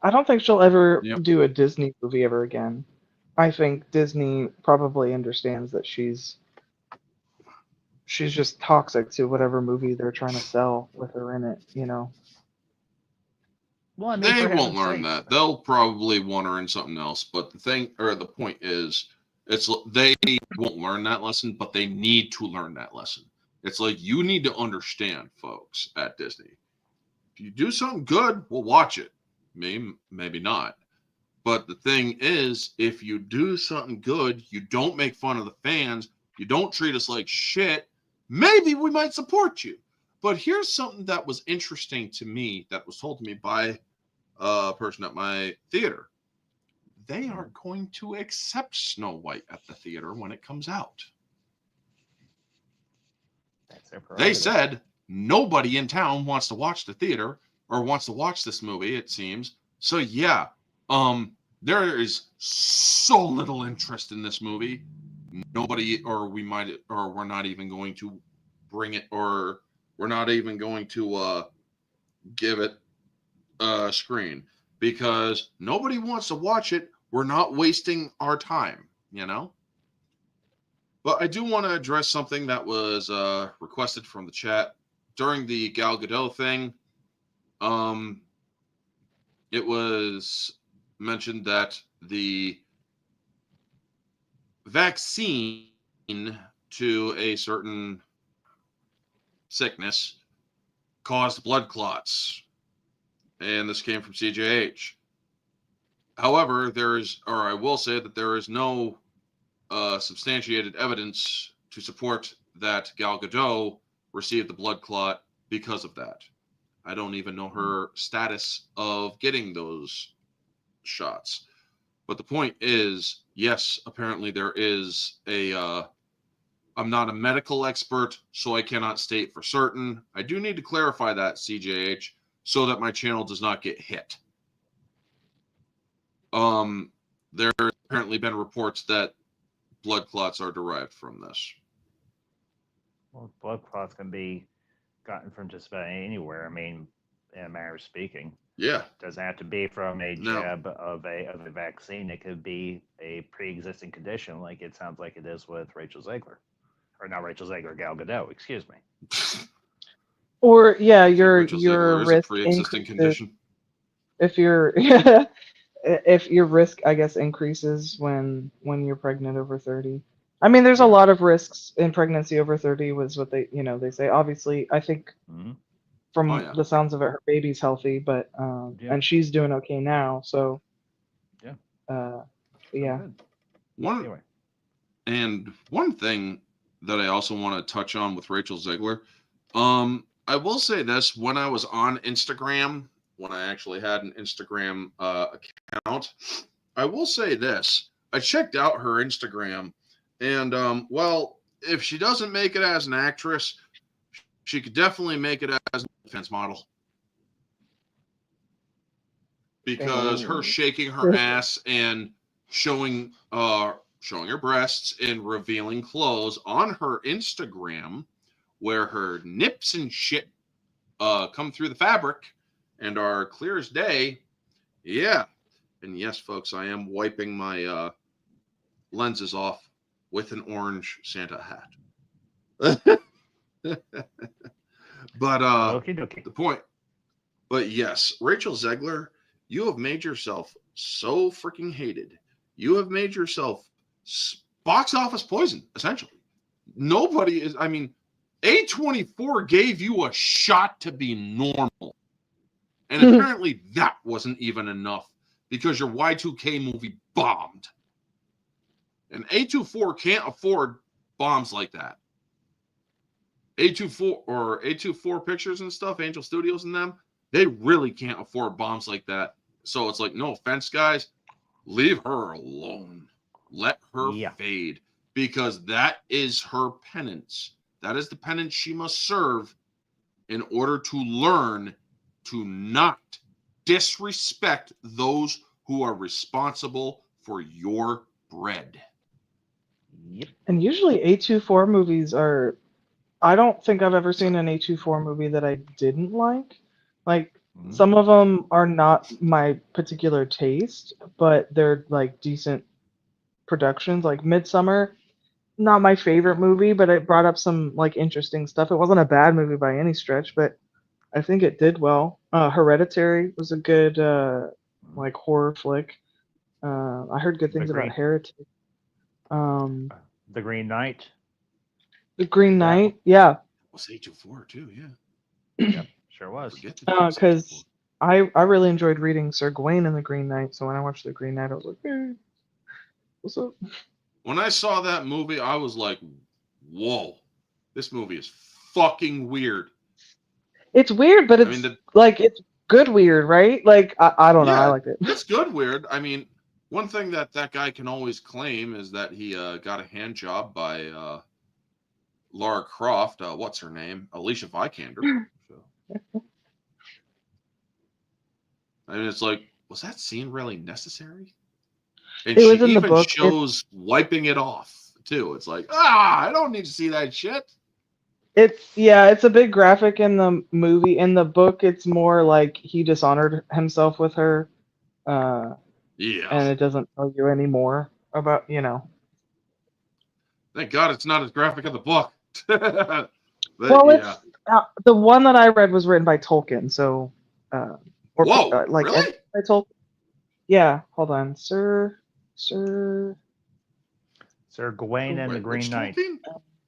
Speaker 1: I don't think she'll ever
Speaker 2: Yep.
Speaker 1: do a Disney movie ever again. I think Disney probably understands that she's just toxic to whatever movie they're trying to sell with her in it, you know.
Speaker 3: Well, I mean,
Speaker 2: They
Speaker 3: for
Speaker 2: won't
Speaker 3: heaven's
Speaker 2: learn
Speaker 3: sakes.
Speaker 2: that. They'll probably want her in something else. But the point is, they won't learn that lesson, but they need to learn that lesson. It's like, you need to understand, folks, at Disney. If you do something good, we'll watch it. Maybe not. But the thing is, if you do something good, you don't make fun of the fans, you don't treat us like shit, maybe we might support you. But here's something that was interesting to me that was told to me by a person at my theater. They are going to accept Snow White at the theater when it comes out.
Speaker 3: That's their
Speaker 2: They
Speaker 3: prerogative.
Speaker 2: said nobody in town wants to watch the theater or wants to watch this movie, it seems. So yeah, there is so little interest in this movie. Nobody, or we're not even going to bring it, or we're not even going to give it a screen because nobody wants to watch it. We're not wasting our time, you know? But I do want to address something that was requested from the chat during the Gal Gadot thing. It was mentioned that the vaccine to a certain sickness caused blood clots. and this came from CJH. However, I will say that there is no substantiated evidence to support that Gal Gadot received the blood clot because of that. I don't even know her status of getting those shots. But the point is, yes, apparently there is I'm not a medical expert, so I cannot state for certain. I do need to clarify that, CJH, so that my channel does not get hit. There's apparently been reports that blood clots are derived from this.
Speaker 3: Well, blood clots can be gotten from just about anywhere. I mean, in a manner of speaking.
Speaker 2: Yeah.
Speaker 3: It doesn't have to be from a
Speaker 2: No.
Speaker 3: jab of a vaccine. It could be a pre-existing condition, like it sounds like it is with Rachel Zegler, or not Rachel Zegler, Gal Gadot. Excuse me.
Speaker 1: Or yeah,
Speaker 2: Rachel
Speaker 1: your
Speaker 2: Zegler is
Speaker 1: risk
Speaker 2: a pre-existing
Speaker 1: increases
Speaker 2: condition.
Speaker 1: if your risk, I guess, increases when you're pregnant over 30. I mean, there's a lot of risks in pregnancy over 30, was what they say. Obviously, I think from the sounds of it, her baby's healthy, but and she's doing okay now. So yeah.
Speaker 3: Anyway.
Speaker 2: One thing that I also want to touch on with Rachel Zegler, I will say this: when I was on Instagram, when I actually had an Instagram account, I will say this: I checked out her Instagram, and well, if she doesn't make it as an actress, she could definitely make it as a defense model. Because her shaking her ass and showing her breasts and revealing clothes on her Instagram, where her nips and shit come through the fabric and are clear as day. Yeah. And yes, folks, I am wiping my lenses off with an orange Santa hat. But the point. But yes, Rachel Zegler, you have made yourself so freaking hated. You have made yourself box office poison, essentially. Nobody is, I mean, A24 gave you a shot to be normal. And apparently that wasn't even enough because your Y2K movie bombed. And A24 can't afford bombs like that. A24 Pictures and stuff, Angel Studios and them, they really can't afford bombs like that. So it's like, no offense, guys, leave her alone. Let her fade, because that is her penance. That is the penance she must serve in order to learn to not disrespect those who are responsible for your bread.
Speaker 3: Yep.
Speaker 1: And usually A24 movies are, I don't think I've ever seen an A24 movie that I didn't like. Like, some of them are not my particular taste, but they're like decent productions. Like Midsummer, not my favorite movie, but it brought up some like interesting stuff. It wasn't a bad movie by any stretch, but I think it did well. Hereditary was a good like horror flick. I heard good things about Heretic.
Speaker 3: The Green Knight.
Speaker 1: The Green Knight, yeah.
Speaker 2: It was A24 too,
Speaker 3: yeah. Yep, sure was.
Speaker 1: Because I really enjoyed reading Sir Gawain in The Green Knight, so when I watched The Green Knight, I was like, hey, what's up?
Speaker 2: When I saw that movie, I was like, whoa, this movie is fucking weird.
Speaker 1: It's weird, but it's it's good weird, right? Like, I don't know, I liked it.
Speaker 2: It's good weird. I mean, one thing that guy can always claim is that he got a hand job by Lara Croft. What's her name? Alicia Vikander. So. I mean, it's like, was that scene really necessary? And she even shows wiping it off too. It's like, I don't need to see that shit.
Speaker 1: It's a bit graphic in the movie. In the book, it's more like he dishonored himself with her. And it doesn't tell you any more about,
Speaker 2: Thank God it's not as graphic in the book. But,
Speaker 1: it's the one that I read was written by Tolkien, so
Speaker 2: really?
Speaker 1: By Tolkien. Yeah, hold on, Sir
Speaker 3: Gawain and the Green Knight.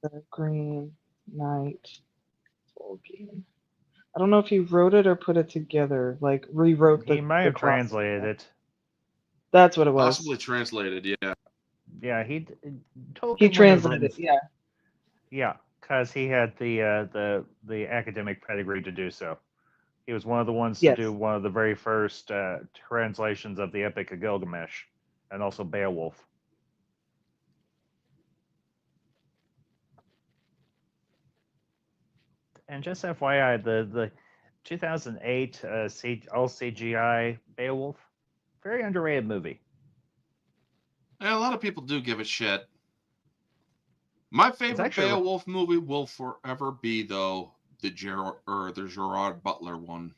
Speaker 1: The Green Knight, Tolkien. I don't know if he wrote it or put it together, like rewrote
Speaker 3: He
Speaker 1: the
Speaker 3: might have
Speaker 1: classic.
Speaker 3: translated it.
Speaker 1: That's what it was.
Speaker 2: Possibly translated, yeah.
Speaker 3: Yeah,
Speaker 1: He
Speaker 3: Tolkien would have
Speaker 1: translated
Speaker 3: written.
Speaker 1: it, yeah.
Speaker 3: Yeah, because he had the academic pedigree to do so. He was one of the ones to
Speaker 1: Yes.
Speaker 3: do one of the very first translations of the Epic of Gilgamesh, and also Beowulf. And just FYI, the 2008 all CGI Beowulf, very underrated movie.
Speaker 2: Yeah, a lot of people do give it shit. My favorite
Speaker 3: actually-
Speaker 2: Beowulf movie will forever be, though, the Gerard Butler one.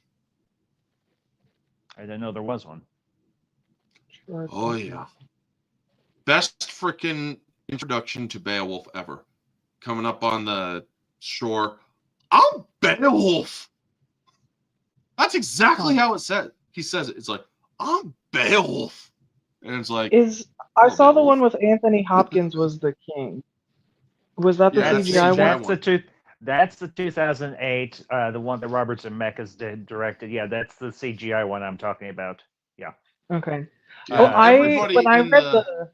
Speaker 3: I didn't know there was one.
Speaker 2: Oh yeah, best freaking introduction to Beowulf ever. Coming up on the shore, I'm Beowulf. That's exactly how it said. He says it. It's like, I'm Beowulf, and it's like,
Speaker 1: I
Speaker 2: oh,
Speaker 1: saw the
Speaker 2: Beowulf?
Speaker 1: one with Anthony Hopkins was the king. Was that the
Speaker 2: Yeah, that's
Speaker 1: CGI
Speaker 2: CGI
Speaker 1: one?
Speaker 3: That's the 2008, the one that Robert Zemeckis directed. Yeah, that's the CGI one I'm talking about. Yeah.
Speaker 1: Okay.
Speaker 2: Yeah,
Speaker 1: Well,
Speaker 2: everybody
Speaker 1: when I
Speaker 2: in
Speaker 1: read
Speaker 2: the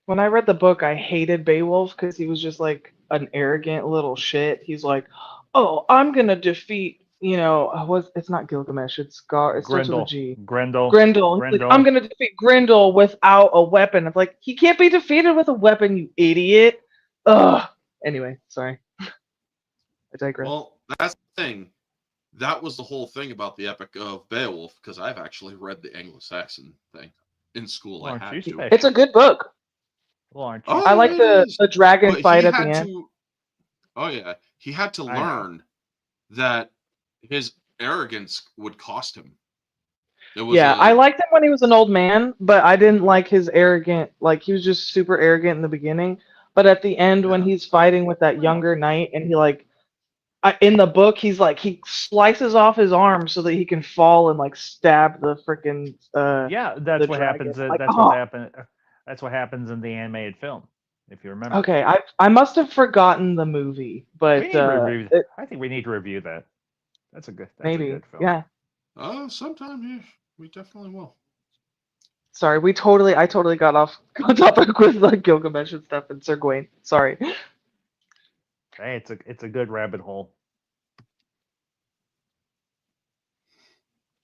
Speaker 1: when I read the book, I hated Beowulf because he was just like an arrogant little shit. He's like, "Oh, I'm gonna defeat." It's not Gilgamesh. It starts with a
Speaker 3: Grendel.
Speaker 1: G.
Speaker 3: Grendel.
Speaker 1: Grendel. He's like, I'm gonna defeat Grendel without a weapon. It's like he can't be defeated with a weapon, you idiot. Ugh. Anyway, sorry. I digress.
Speaker 2: Well, that's the thing. That was the whole thing about the Epic of Beowulf, because I've actually read the Anglo-Saxon thing in school.
Speaker 3: Well,
Speaker 2: I had to.
Speaker 1: It's a good book.
Speaker 3: Well, aren't
Speaker 2: Oh,
Speaker 3: you?
Speaker 1: I like
Speaker 2: it
Speaker 1: the
Speaker 2: is.
Speaker 1: dragon
Speaker 2: But
Speaker 1: fight
Speaker 2: he
Speaker 1: at the
Speaker 2: had
Speaker 1: end.
Speaker 2: to. Oh yeah, he had to
Speaker 3: I know.
Speaker 2: learn that his arrogance would cost him. It was
Speaker 1: Yeah, I liked him when he was an old man, but I didn't like his arrogant. Like he was just super arrogant in the beginning, but at the end when
Speaker 2: Yeah.
Speaker 1: he's fighting with that younger knight, and in the book he slices off his arm so that he can fall and like stab the freaking
Speaker 3: Yeah, that's
Speaker 1: the
Speaker 3: what
Speaker 1: dragon.
Speaker 3: happens.
Speaker 1: Like,
Speaker 3: That's what happened. That's what happens in the animated film, if you remember.
Speaker 1: Okay, I must have forgotten the movie, but
Speaker 3: We need to review. I think we need to review that. That's a good. That's
Speaker 1: maybe
Speaker 3: a good film.
Speaker 1: yeah.
Speaker 2: Sometime, yeah, we definitely will.
Speaker 1: Sorry, I totally got off topic with like Gilgamesh and stuff and Sir Gawain. Sorry.
Speaker 3: Hey, it's a good rabbit hole.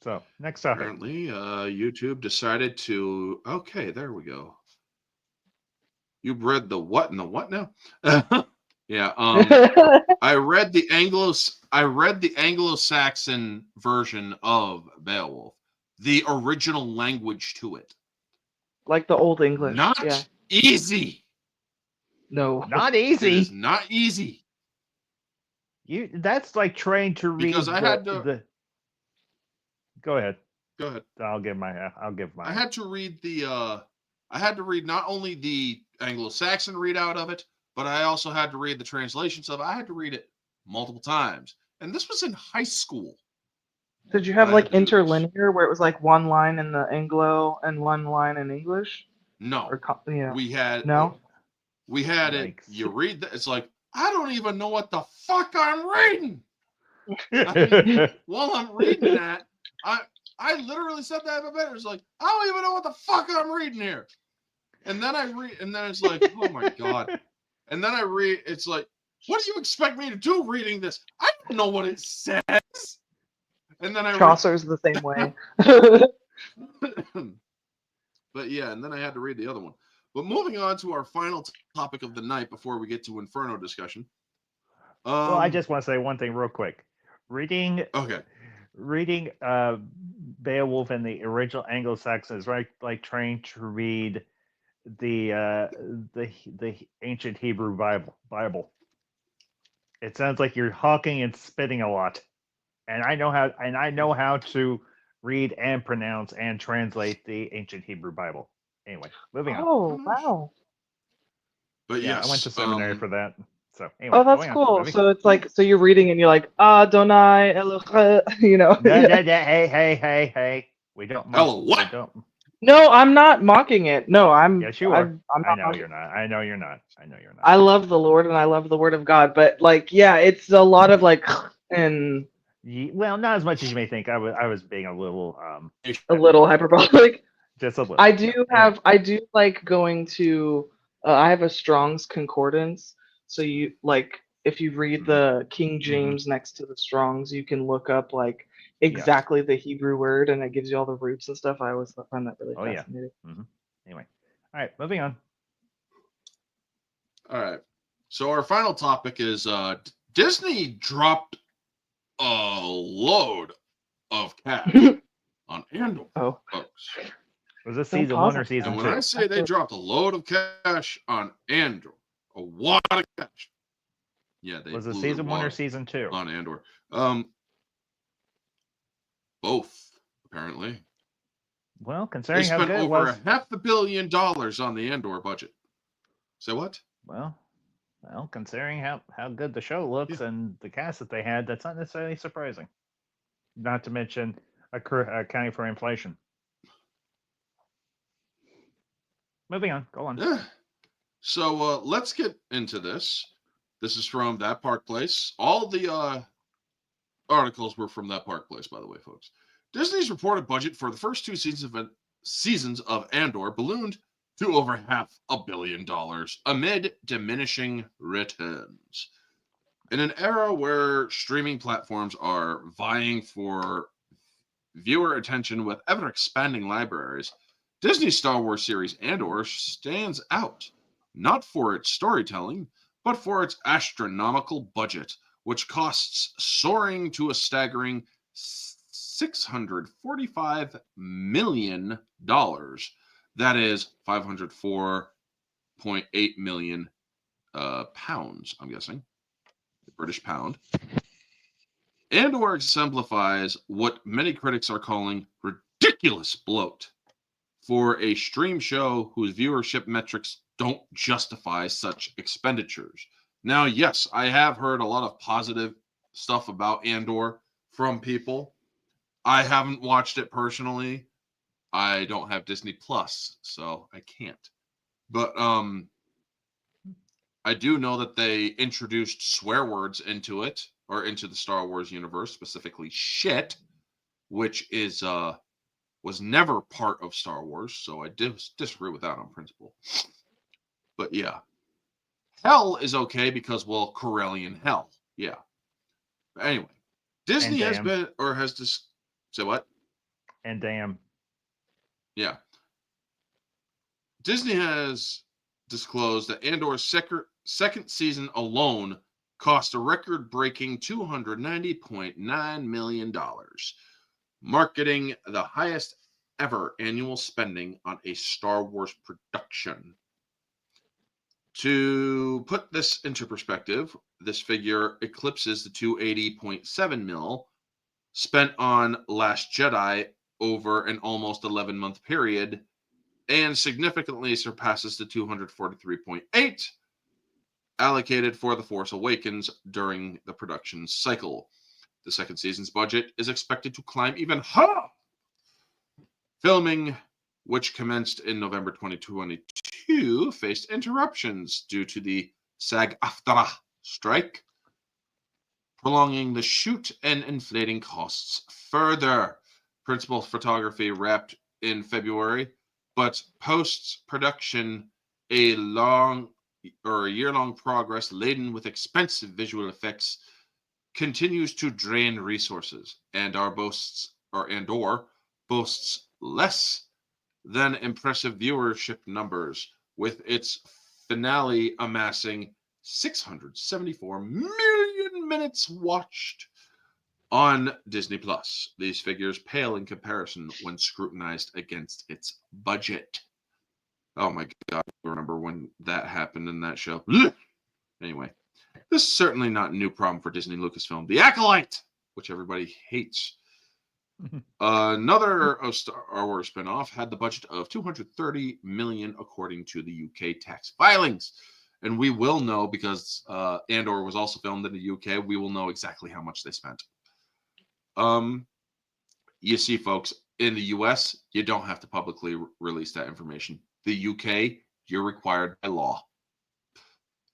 Speaker 3: So next topic.
Speaker 2: Apparently, YouTube decided to. Okay, there we go. You've read the what and the what now? Yeah. I read the Anglo-Saxon version of Beowulf, the original language to it.
Speaker 1: Like the old English.
Speaker 2: Not
Speaker 1: yeah.
Speaker 2: easy.
Speaker 1: No.
Speaker 3: Not
Speaker 2: It
Speaker 3: easy.
Speaker 2: is not easy.
Speaker 3: That's like trying to read.
Speaker 2: Because I had to.
Speaker 3: Go ahead.
Speaker 2: Go ahead.
Speaker 3: I'll give my.
Speaker 2: I had to read I had to read not only the Anglo-Saxon readout of it, but I also had to read the translations of it. I had to read it multiple times, and this was in high school.
Speaker 1: Did you have
Speaker 2: I
Speaker 1: like
Speaker 2: had to do this.
Speaker 1: interlinear where it was like one line in the Anglo and one line in English?
Speaker 2: No,
Speaker 1: Or
Speaker 2: we had
Speaker 1: no.
Speaker 2: We had it. You read that. It's like, I don't even know what the fuck I'm reading. I mean, while I'm reading that, I literally said that in my bed. It's like, I don't even know what the fuck I'm reading here. And then I read, and then it's like, oh my god. And then I read, it's like, what do you expect me to do reading this? I don't know what it says. And then I
Speaker 1: Chaucer's the same way.
Speaker 2: But yeah, and then I had to read the other one. But moving on to our final topic of the night before we get to Inferno discussion.
Speaker 3: Well, I just want to say one thing real quick. Reading Beowulf in the original Anglo-Saxon is like trying to read the ancient Hebrew Bible. It sounds like you're hawking and spitting a lot. And I know how to read and pronounce and translate the ancient Hebrew Bible. Anyway, moving on.
Speaker 1: Oh, wow.
Speaker 2: But
Speaker 3: Yeah,
Speaker 2: yes,
Speaker 3: I went to seminary for that. So anyway,
Speaker 1: Oh, that's cool. So it's like, so you're reading and you're like, Adonai Elohe, you know.
Speaker 3: Hey. We don't.
Speaker 2: What?
Speaker 3: We don't.
Speaker 1: No, I'm not mocking it. No, I'm.
Speaker 3: Yes, you are.
Speaker 1: I'm not
Speaker 3: I know
Speaker 1: mocking
Speaker 3: you're not. I know you're not.
Speaker 1: I love the Lord and I love the Word of God, but like, yeah, it's a lot of like, and
Speaker 3: Well, not as much as you may think. I was being a little
Speaker 1: A little hyperbolic.
Speaker 3: just a little.
Speaker 1: I do
Speaker 3: Yeah.
Speaker 1: I do like going to. I have a Strong's Concordance, so you like if you read the King James next to the Strong's, you can look up like exactly the Hebrew word, and it gives you all the roots and stuff. I always find that really fascinating.
Speaker 3: Yeah. Anyway, all right, moving on.
Speaker 2: All right. So our final topic is Disney dropped a load of cash on Andor,
Speaker 1: Oh.
Speaker 2: folks.
Speaker 3: Was this
Speaker 1: Don't
Speaker 3: season
Speaker 1: pause
Speaker 3: 1 or
Speaker 1: on
Speaker 3: season
Speaker 2: And
Speaker 3: 2?
Speaker 2: when I say they dropped a load of cash on Andor, a wad of cash. Yeah, they
Speaker 3: Was it
Speaker 2: blew
Speaker 3: season
Speaker 2: their
Speaker 3: 1 or
Speaker 2: wad
Speaker 3: season 2?
Speaker 2: on Andor. Both, apparently.
Speaker 3: Well,
Speaker 2: They
Speaker 3: considering how
Speaker 2: spent
Speaker 3: good it
Speaker 2: over
Speaker 3: was.
Speaker 2: $500 million on the Andor budget. Say what?
Speaker 3: Well, considering how good the show looks and the cast that they had, that's not necessarily surprising. Not to mention accounting for inflation. Moving on. Go on.
Speaker 2: Yeah. So let's get into this. This is from That Park Place. All the articles were from That Park Place, by the way, folks. Disney's reported budget for the first two seasons of Andor ballooned to over $500 million amid diminishing returns. In an era where streaming platforms are vying for viewer attention with ever-expanding libraries, Disney's Star Wars series Andor stands out, not for its storytelling, but for its astronomical budget, which costs soaring to a staggering $645 million. That is 504.8 million pounds, I'm guessing. The British pound. Andor exemplifies what many critics are calling ridiculous bloat for a stream show whose viewership metrics don't justify such expenditures. Now, yes, I have heard a lot of positive stuff about Andor from people. I haven't watched it personally. I don't have Disney Plus, so I can't. But I do know that they introduced swear words into it, or into the Star Wars universe, specifically shit, which is was never part of Star Wars, so I disagree with that on principle. But yeah. Hell is okay because, well, Corellian hell. Yeah. But anyway, Disney has been, or has this, say what?
Speaker 3: And damn.
Speaker 2: Yeah. Disney has disclosed that Andor's second season alone cost a record-breaking $290.9 million, marking the highest ever annual spending on a Star Wars production. To put this into perspective, this figure eclipses the 280.7 mil spent on Last Jedi over an almost 11-month period, and significantly surpasses the 243.8 allocated for The Force Awakens during the production cycle. The second season's budget is expected to climb even higher. Filming, which commenced in November 2022, faced interruptions due to the SAG-AFTRA strike, prolonging the shoot and inflating costs further. Principal photography wrapped in February, but post-production, a year-long progress laden with expensive visual effects continues to drain resources, and Andor boasts less than impressive viewership numbers, with its finale amassing 674 million minutes watched on Disney Plus. These figures pale in comparison when scrutinized against its budget. Oh my God, I remember when that happened in that show. Anyway, this is certainly not a new problem for Disney Lucasfilm. The Acolyte, which everybody hates. Another Star Wars spinoff had the budget of 230 million, according to the UK tax filings. And we will know, because Andor was also filmed in the UK, we will know exactly how much they spent. You see, folks, in the US, you don't have to publicly release that information. The UK, you're required by law.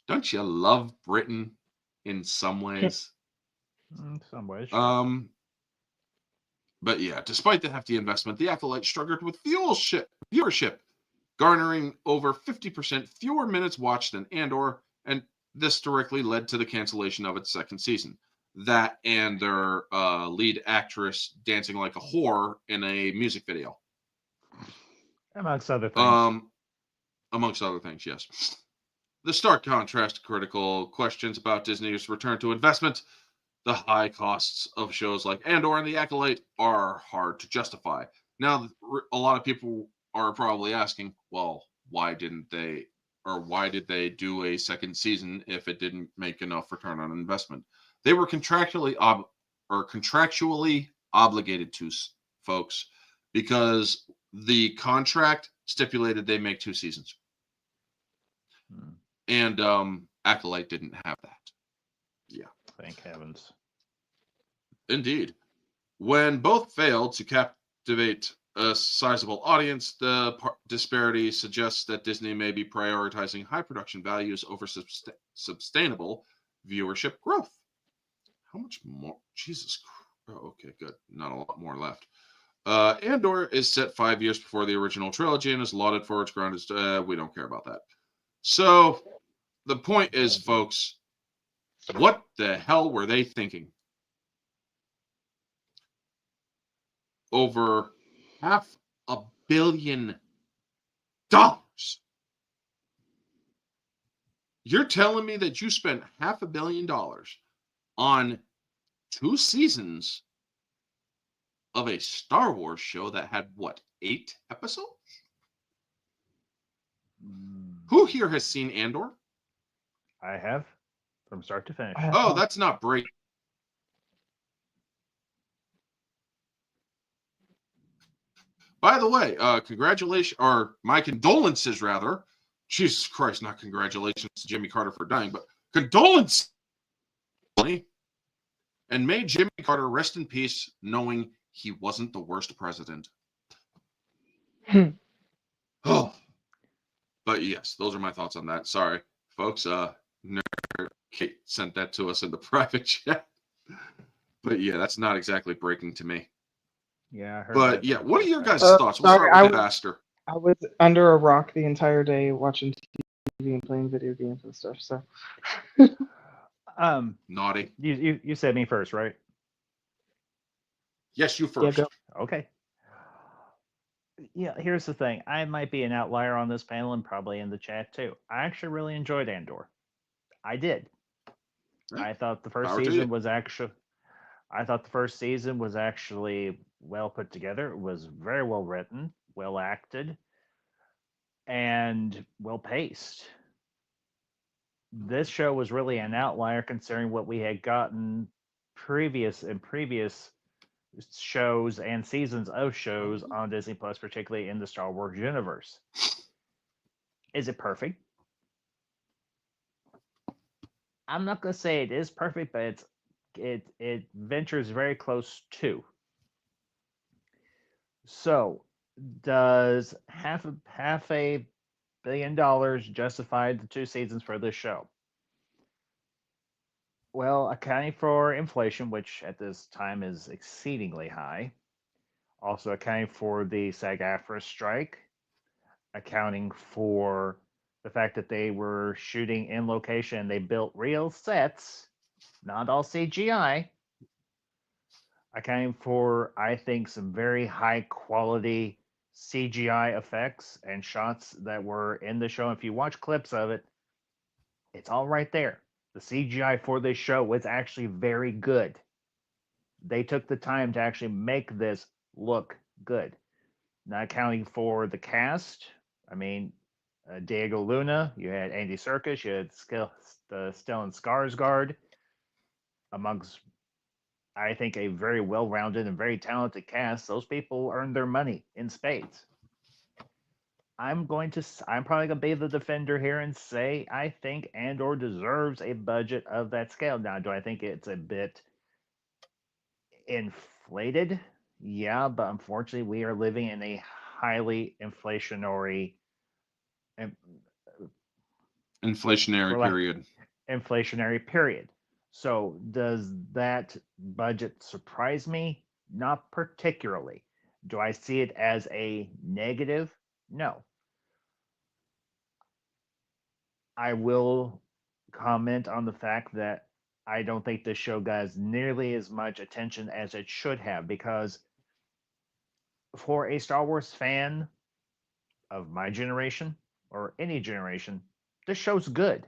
Speaker 2: Don't you love Britain in some ways?
Speaker 3: In some ways, sure.
Speaker 2: But yeah, despite the hefty investment, the Acolyte struggled with viewership, garnering over 50% fewer minutes watched than Andor, and this directly led to the cancellation of its second season. That and their lead actress dancing like a whore in a music video.
Speaker 3: Amongst other things.
Speaker 2: Amongst other things, yes. The stark contrast to critical questions about Disney's return to investment. The high costs of shows like Andor and The Acolyte are hard to justify. Now, a lot of people are probably asking, well, why did they do a second season if it didn't make enough return on investment? They were contractually obligated to, folks, because the contract stipulated they make 2 seasons. And Acolyte didn't have that. Yeah.
Speaker 3: Thank heavens.
Speaker 2: Indeed. When both failed to captivate a sizable audience, the disparity suggests that Disney may be prioritizing high production values over sustainable viewership growth. How much more? Jesus Christ. Oh, okay, good. Not a lot more left. Andor is set 5 years before the original trilogy and is lauded for its grounded. We don't care about that. So the point is, folks, what the hell were they thinking? Over $500 million. You're telling me that you spent $500 million on 2 seasons of a Star Wars show that had, what, 8 episodes? Who here has seen Andor?
Speaker 3: I have, from start to finish.
Speaker 2: Oh, that's not break. By the way, congratulations, or my condolences, rather. Jesus Christ, not congratulations to Jimmy Carter for dying, but condolences. And may Jimmy Carter rest in peace, knowing he wasn't the worst president. Oh. But yes, those are my thoughts on that. Sorry, folks. Kate sent that to us in the private chat. But yeah, that's not exactly breaking to me.
Speaker 3: Yeah, I heard.
Speaker 2: But yeah, what are your guys' thoughts? We'll
Speaker 1: Sorry,
Speaker 2: start with Faster.
Speaker 1: I was under a rock the entire day watching TV and playing video games and stuff. So,
Speaker 2: Naughty.
Speaker 3: You said me first, right?
Speaker 2: Yes, you first.
Speaker 1: Yeah, go.
Speaker 3: Okay. Yeah, here's the thing. I might be an outlier on this panel and probably in the chat too. I actually really enjoyed Andor. I did.
Speaker 2: Yeah.
Speaker 3: I thought the first season was actually well put together. It was very well written, well acted, and well paced. This show was really an outlier considering what we had gotten previous shows and seasons of shows on Disney Plus, particularly in the Star Wars universe. Is it perfect? I'm not going to say it is perfect, but it ventures very close to. So, does half a $1 billion justify the 2 seasons for this show? Well, accounting for inflation, which at this time is exceedingly high, also accounting for the SAG-AFTRA strike, accounting for the fact that they were shooting in location, they built real sets, not all CGI, accounting for, I think, some very high quality CGI effects and shots that were in the show. If you watch clips of it, it's all right there. The CGI for this show was actually very good. They took the time to actually make this look good. Not accounting for the cast. I mean, Diego Luna, you had Andy Serkis, you had Stellan Skarsgård, amongst, I think, a very well-rounded and very talented cast. Those people earned their money in spades. I'm probably gonna be the defender here and say I think Andor deserves a budget of that scale. Now, do I think it's a bit inflated? Yeah, but unfortunately, we are living in a highly inflationary
Speaker 2: period.
Speaker 3: Inflationary period. So, does that budget surprise me? Not particularly. Do I see it as a negative? No. I will comment on the fact that I don't think this show got nearly as much attention as it should have, because for a Star Wars fan of my generation or any generation, this show's good.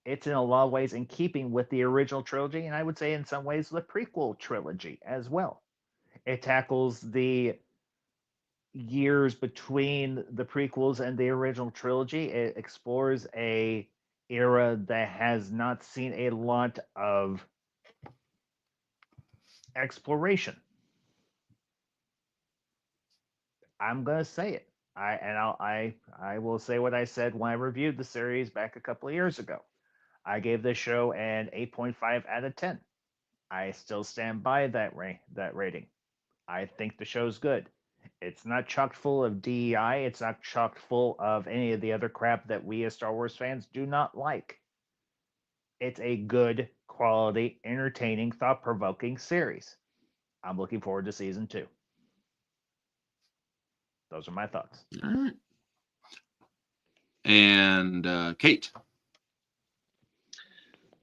Speaker 3: It's in a lot of ways in keeping with the original trilogy, and I would say in some ways the prequel trilogy as well. It tackles the years between the prequels and the original trilogy. It explores a era that has not seen a lot of exploration. I'm gonna say it. I will say what I said when I reviewed the series back a couple of years ago. I gave this show an 8.5 out of 10. I still stand by that rating. I think the show's good. It's not chock full of DEI. It's not chock full of any of the other crap that we as Star Wars fans do not like. It's a good, quality, entertaining, thought provoking series. I'm looking forward to season 2. Those are my thoughts.
Speaker 2: All right. And Kate.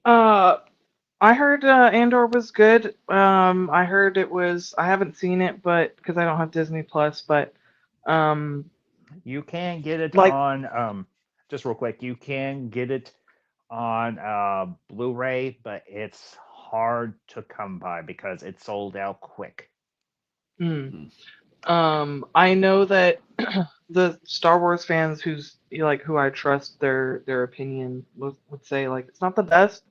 Speaker 1: I heard Andor was good. I heard it was. I haven't seen it, but because I don't have Disney Plus, but um,
Speaker 3: You can get it
Speaker 1: like,
Speaker 3: on, just real quick, you can get it on Blu ray, but it's hard to come by because it sold out quick.
Speaker 1: hmm.
Speaker 2: Hmm.
Speaker 1: I know that the Star Wars fans who I trust their opinion would say like it's not the best,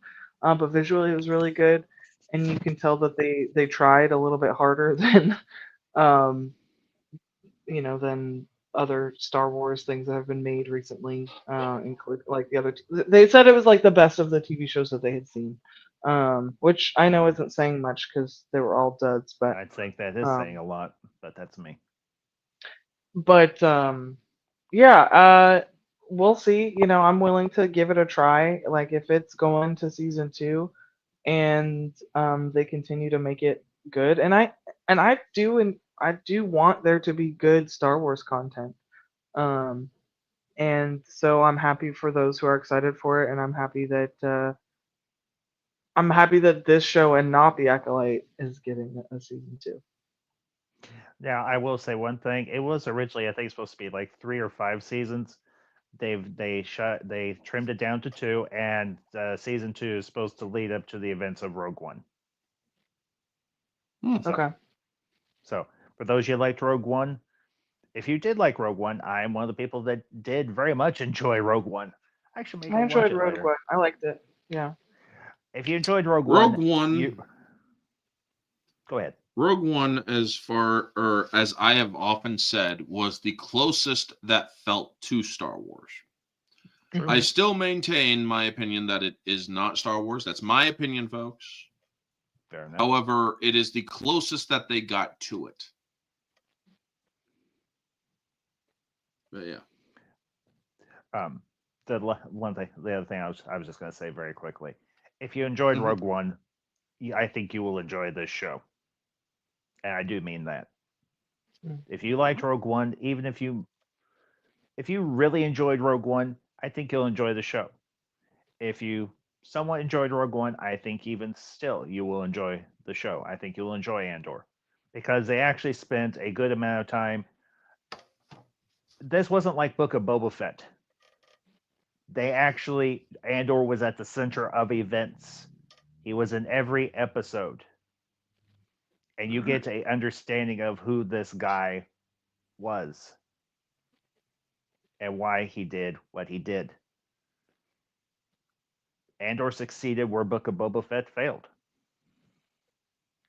Speaker 1: but visually it was really good, and you can tell that they tried a little bit harder than um than other Star Wars things that have been made recently, include like the other. They said it was like the best of the TV shows that they had seen, which I know isn't saying much because they were all duds, but
Speaker 3: I think that is saying
Speaker 1: um,
Speaker 3: a lot, but that's me.
Speaker 1: but yeah, we'll see. I'm willing to give it a try. Like if it's going to season 2 and they continue to make it good, and I do want there to be good Star Wars content. Um, and so I'm happy for those who are excited for it, and I'm happy that this show and not the Acolyte is getting a season 2.
Speaker 3: Now, I will say one thing. It was originally, I think, supposed to be like 3 or 5 seasons. They trimmed it down to 2, and season 2 is supposed to lead up to the events of Rogue One.
Speaker 2: Hmm.
Speaker 3: So,
Speaker 1: Okay.
Speaker 3: so for those you liked Rogue One, if you did like Rogue One, I am one of the people that did very much enjoy Rogue One. I should make
Speaker 1: I
Speaker 3: go watch
Speaker 1: enjoyed
Speaker 3: it
Speaker 1: Rogue
Speaker 3: later.
Speaker 1: One. I liked it. Yeah.
Speaker 3: If you enjoyed Rogue
Speaker 2: Rogue
Speaker 3: One, you
Speaker 2: One.
Speaker 3: go ahead.
Speaker 2: Rogue One, as far or as I have often said, was the closest that felt to Star Wars.
Speaker 3: True.
Speaker 2: I
Speaker 1: Mhm.
Speaker 2: still maintain my opinion that it is not Star Wars. That's my opinion, folks.
Speaker 3: Fair enough.
Speaker 2: However, it is the closest that they got to it. But yeah.
Speaker 3: Um, the other thing I was just going to say very quickly. If you enjoyed
Speaker 2: Mhm.
Speaker 3: Rogue One, I think you will enjoy this show, and I do mean that.
Speaker 1: Mm.
Speaker 3: If you liked Rogue One, even if you really enjoyed Rogue One, I think you'll enjoy the show. If you somewhat enjoyed Rogue One, I think even still you will enjoy the show. I think you'll enjoy Andor because they actually spent a good amount of time. This wasn't like Book of Boba Fett. They actually Andor was at the center of events. He was in every episode, and you get a understanding of who this guy was and why he did what he did. Andor succeeded where Book of Boba Fett failed.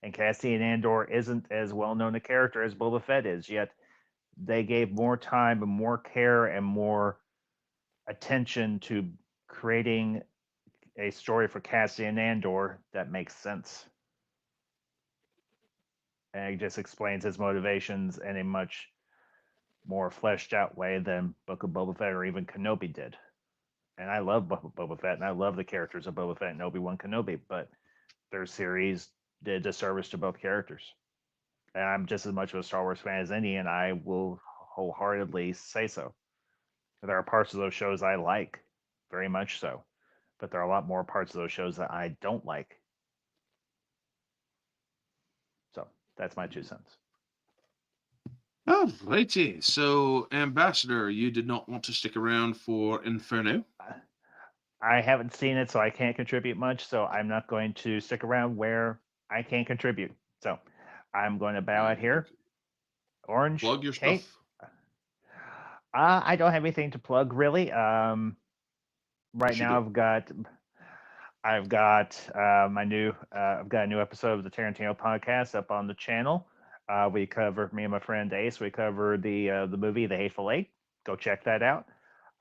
Speaker 3: And Cassian Andor isn't as well known a character as Boba Fett is, yet they gave more time and more care and more attention to creating a story for Cassian Andor that makes sense. And it just explains his motivations in a much more fleshed out way than Book of Boba Fett or even Kenobi did. and I love Boba Fett, and I love the characters of Boba Fett and Obi-Wan Kenobi, but their series did disservice to both characters. And I'm just as much of a Star Wars fan as any, and I will wholeheartedly say so. There are parts of those shows I like, very much so, but there are a lot more parts of those shows that I don't like. So that's my 2 cents.
Speaker 2: Alrighty. So, Ambassador, you did not want to stick around for Inferno.
Speaker 3: I haven't seen it, so I can't contribute much. So I'm not going to stick around where I can't contribute. So I'm going to bow out here. Orange.
Speaker 2: Plug your
Speaker 3: Kate?
Speaker 2: stuff.
Speaker 3: I don't have anything to plug really. Right
Speaker 2: Yes, you
Speaker 3: now
Speaker 2: do.
Speaker 3: I've got I've got a new episode of the Tarantino podcast up on the channel. We cover, me and my friend Ace, we cover the movie The Hateful Eight. Go check that out.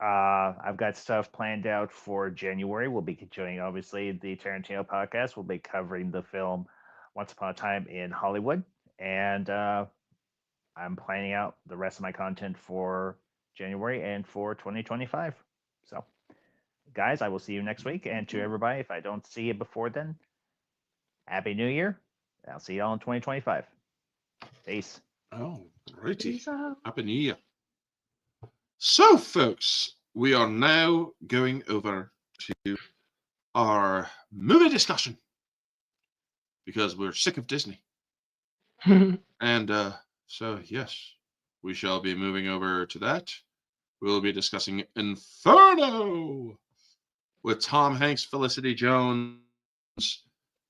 Speaker 3: I've got stuff planned out for January. We'll be continuing, obviously, the Tarantino podcast. We'll be covering the film Once Upon a Time in Hollywood, and I'm planning out the rest of my content for January and for 2025. So, guys, I will see you next week. And to everybody, if I don't see you before then, Happy New Year. I'll see you all in 2025. Peace.
Speaker 2: Alrighty.
Speaker 1: Peace out.
Speaker 2: Happy New Year. So, folks, we are now going over to our movie discussion because we're sick of Disney. And so, yes, we shall be moving over to that. We'll be discussing Inferno with Tom Hanks, Felicity Jones,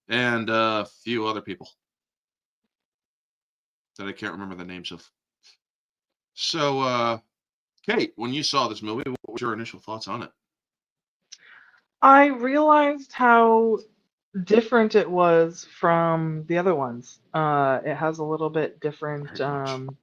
Speaker 2: and a few other people that I can't remember the names of. So, Kate, when you saw this movie, what were your initial thoughts on it?
Speaker 1: I realized how different it was from the other ones. It has a little bit different
Speaker 2: Very much.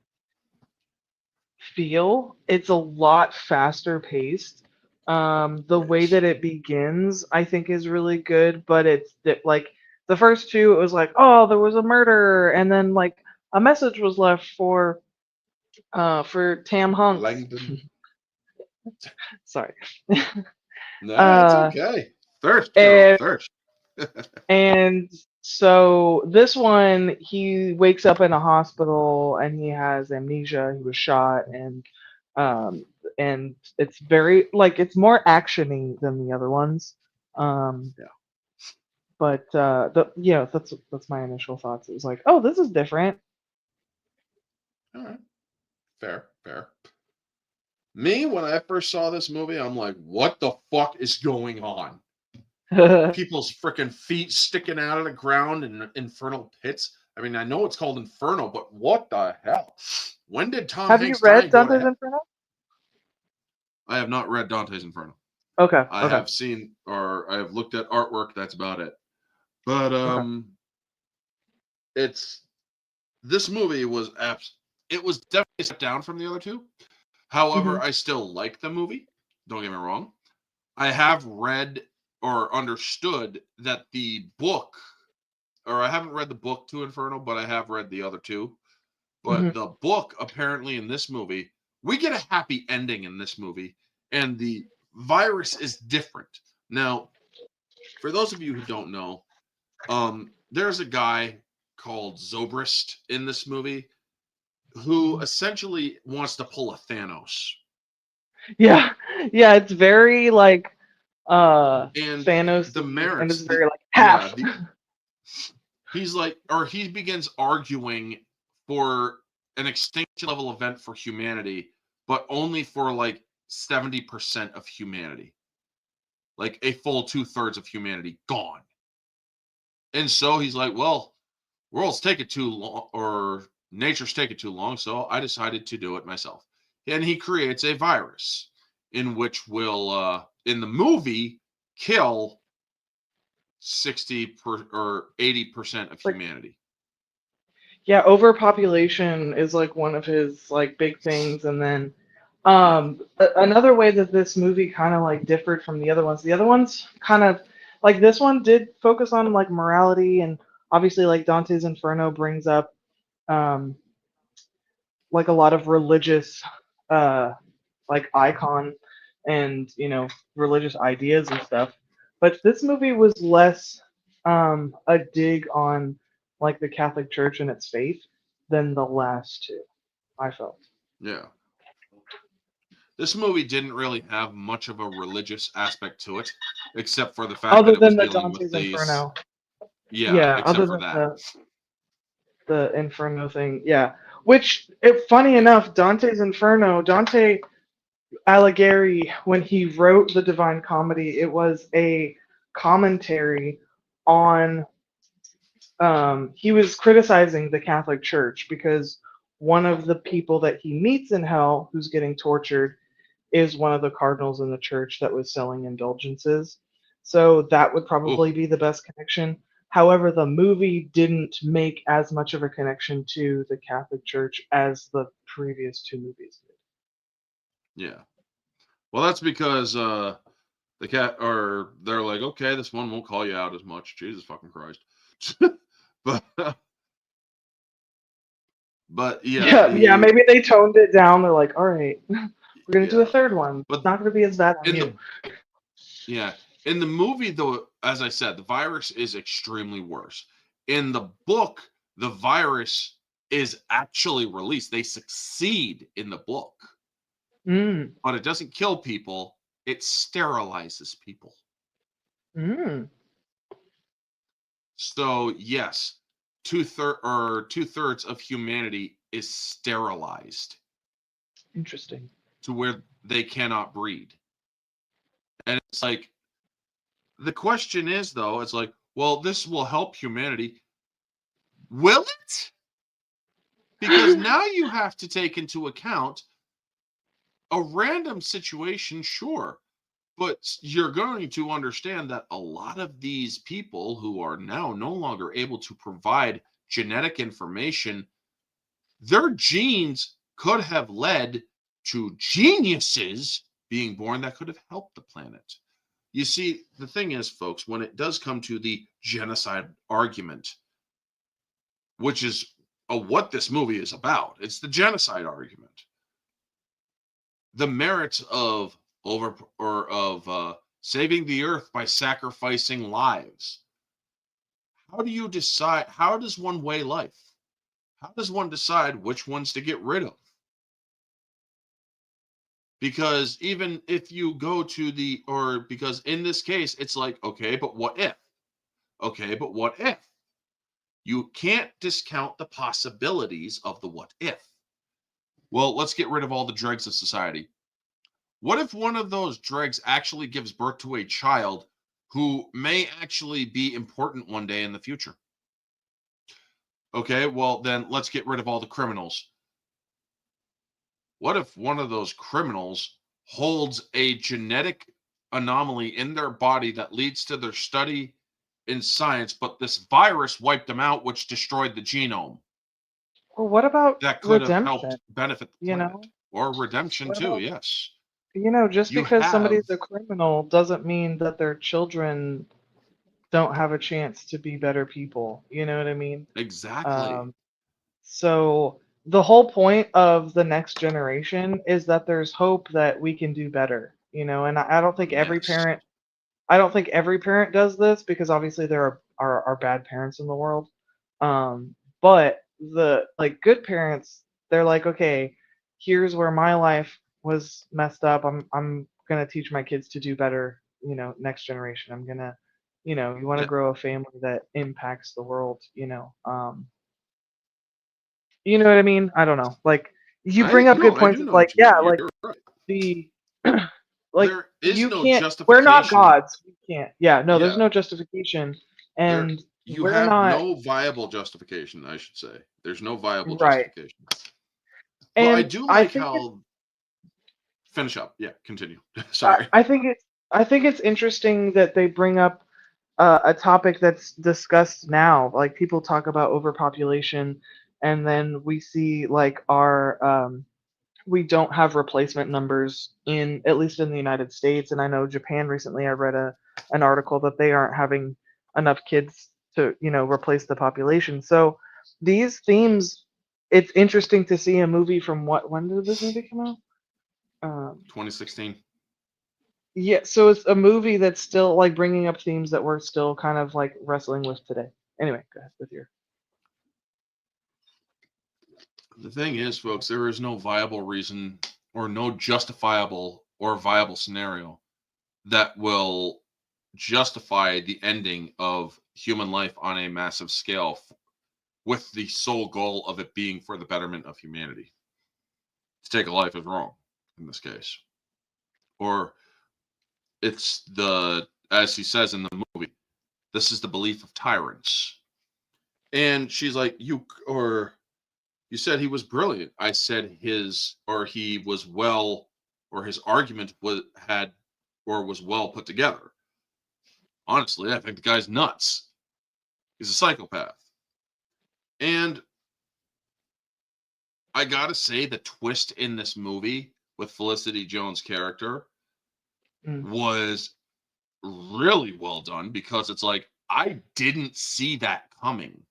Speaker 1: feel. It's a lot faster paced. The way
Speaker 2: Yes.
Speaker 1: that it begins, I think, is really good. But it's like the first two, it was like, oh, there was a murder, and then like a message was left for Tam Hunks.
Speaker 2: Langdon.
Speaker 1: Sorry.
Speaker 2: No, it's okay. Thirst, girl,
Speaker 1: and
Speaker 2: thirst.
Speaker 1: and so this one, he wakes up in a hospital and he has amnesia. He was shot, and it's very like it's more actiony than the other ones.
Speaker 2: Yeah.
Speaker 1: But that's my initial thoughts. It was like, oh, this is different.
Speaker 2: All right. Fair, fair. Me, when I first saw this movie, I'm like, what the fuck is going on? People's freaking feet sticking out of the ground in infernal pits. I mean, I know it's called Inferno, but what the hell? When did Tom
Speaker 1: Have
Speaker 2: Hanks
Speaker 1: you read
Speaker 2: die and go to
Speaker 1: Dante's
Speaker 2: hell?
Speaker 1: Inferno?
Speaker 2: I have not read Dante's Inferno.
Speaker 1: Okay.
Speaker 2: I have seen, or I have looked at artwork. That's about it. But this movie was it was definitely a step down from the other two. However, I still like the movie. Don't get me wrong. I have read or understood that the book, or I haven't read the book to Inferno, but I have read the other two. But the book, apparently in this movie, we get a happy ending in this movie, and the virus is different. Now, for those of you who don't know, there's a guy called Zobrist in this movie who essentially wants to pull a Thanos.
Speaker 1: Yeah, it's very like
Speaker 2: And
Speaker 1: Thanos,
Speaker 2: the merits,
Speaker 1: and it's very like half.
Speaker 2: He's like, or he begins arguing for an extinction level event for humanity, but only for like 70% of humanity, like a full 2/3 of humanity gone. And so he's like, well, world's taking too long, or nature's taking too long, so I decided to do it myself. And he creates a virus in which will, in the movie, kill or 80% of humanity.
Speaker 1: Yeah, overpopulation is like one of his like big things, and then another way that this movie kind of like differed from the other ones. The other ones kind of like this one did focus on like morality, and obviously like Dante's Inferno brings up like a lot of religious like icon and religious ideas and stuff. But this movie was less a dig on like the Catholic Church and its faith than the last two, I felt.
Speaker 2: Yeah. This movie didn't really have much of a religious aspect to it, except for the fact
Speaker 1: Other
Speaker 2: that it was
Speaker 1: than the
Speaker 2: dealing with
Speaker 1: Dante's
Speaker 2: these.
Speaker 1: Inferno.
Speaker 2: Yeah,
Speaker 1: Yeah,
Speaker 2: except
Speaker 1: other
Speaker 2: for
Speaker 1: than
Speaker 2: that.
Speaker 1: the Inferno thing. Yeah. Which, funny
Speaker 2: Yeah.
Speaker 1: enough, Dante's Inferno, Dante Alighieri, when he wrote the Divine Comedy, it was a commentary on. He was criticizing the Catholic Church because one of the people that he meets in hell, who's getting tortured, is one of the cardinals in the church that was selling indulgences. So that would
Speaker 2: Oh,
Speaker 1: probably be the best connection. However, the movie didn't make as much of a connection to the Catholic Church as the previous two movies did.
Speaker 2: yeah. Well, that's because the cat, or they're like, okay, this one won't call you out as much. Jesus fucking Christ. but but yeah,
Speaker 1: Yeah, maybe they toned it down. They're like, all right, we're gonna do a
Speaker 2: yeah.
Speaker 1: third one.
Speaker 2: But
Speaker 1: It's not gonna be as bad on
Speaker 2: in
Speaker 1: you.
Speaker 2: the yeah, in the movie though, as I said, the virus is extremely worse. In the book, the virus is actually released. They succeed in the book,
Speaker 1: Mm.
Speaker 2: but it doesn't kill people. It sterilizes people.
Speaker 1: Mm.
Speaker 2: So yes, two-thirds of humanity is sterilized
Speaker 1: Interesting.
Speaker 2: to where they cannot breed. And it's like the question is though, it's like, well, this will help humanity. Will it? Because now you have to take into account a random situation, sure, but you're going to understand that a lot of these people who are now no longer able to provide genetic information, their genes could have led to geniuses being born that could have helped the planet. You see, the thing is, folks, when it does come to the genocide argument, which is what this movie is about, it's the genocide argument. The merits of saving the earth by sacrificing lives. How do you decide? How does one weigh life? How does one decide which ones to get rid of? Because even if you go to because in this case, it's like, okay, but what if? Okay, but what if? You can't discount the possibilities of the what if. Well, let's get rid of all the dregs of society. What if one of those dregs actually gives birth to a child who may actually be important one day in the future? Okay, well, then let's get rid of all the criminals. What if one of those criminals holds a genetic anomaly in their body that leads to their study in science, but this virus wiped them out, which destroyed the genome?
Speaker 1: Well, what about
Speaker 2: That could have
Speaker 1: redemption?
Speaker 2: helped benefit the
Speaker 1: You
Speaker 2: planet
Speaker 1: know,
Speaker 2: or redemption
Speaker 1: what
Speaker 2: too.
Speaker 1: about
Speaker 2: Yes,
Speaker 1: just
Speaker 2: you
Speaker 1: because
Speaker 2: have
Speaker 1: somebody's a criminal doesn't mean that their children don't have a chance to be better people. You know what I mean?
Speaker 2: exactly.
Speaker 1: Um, so the whole point of the next generation is that there's hope that we can do better. And I don't think every
Speaker 2: Yes,
Speaker 1: parent. I don't think every parent does this because obviously there are bad parents in the world. But the like good parents, they're like, okay, here's where my life was messed up. I'm gonna teach my kids to do better. Next generation. I'm gonna, you want to
Speaker 2: yeah,
Speaker 1: grow a family that impacts the world. You know what I mean? I don't know. Like you bring up good
Speaker 2: I
Speaker 1: points.
Speaker 2: do
Speaker 1: It's
Speaker 2: know
Speaker 1: like,
Speaker 2: what you
Speaker 1: yeah,
Speaker 2: mean.
Speaker 1: like
Speaker 2: You're right.
Speaker 1: the like
Speaker 2: There is
Speaker 1: you
Speaker 2: no
Speaker 1: can't. We're not
Speaker 2: justification.
Speaker 1: gods. We can't. Yeah, no, there's
Speaker 2: Yeah,
Speaker 1: no justification,
Speaker 2: there
Speaker 1: and
Speaker 2: you
Speaker 1: we're
Speaker 2: have
Speaker 1: not
Speaker 2: no viable justification, I should say. There's no viable
Speaker 1: right.
Speaker 2: justification. But I
Speaker 1: And
Speaker 2: do
Speaker 1: I
Speaker 2: like
Speaker 1: think it's
Speaker 2: how finish up. Yeah, continue.
Speaker 1: I,
Speaker 2: Sorry.
Speaker 1: I think it's I think it's interesting that they bring up a topic that's discussed now. Like people talk about overpopulation, and then we see like our we don't have replacement numbers in at least in the United States, and I know Japan recently I read an article that they aren't having enough kids to replace the population. So these themes, it's interesting to see a movie from when did this movie come out?
Speaker 2: 2016.
Speaker 1: Yeah, so it's a movie that's still like bringing up themes that we're still kind of like wrestling with today. Anyway, go ahead with your.
Speaker 2: The thing is, folks, there is no viable reason or no justifiable or viable scenario that will justify the ending of human life on a massive scale with the sole goal of it being for the betterment of humanity. To take a life is wrong in this case. Or it's the, as he says in the movie, this is the belief of tyrants. And she's like, you said he was brilliant. I said he was well, or his argument was well put together. Honestly, I think the guy's nuts. He's a psychopath. And I gotta say, the twist in this movie with Felicity Jones' character was really well done, because it's like, I didn't see that coming.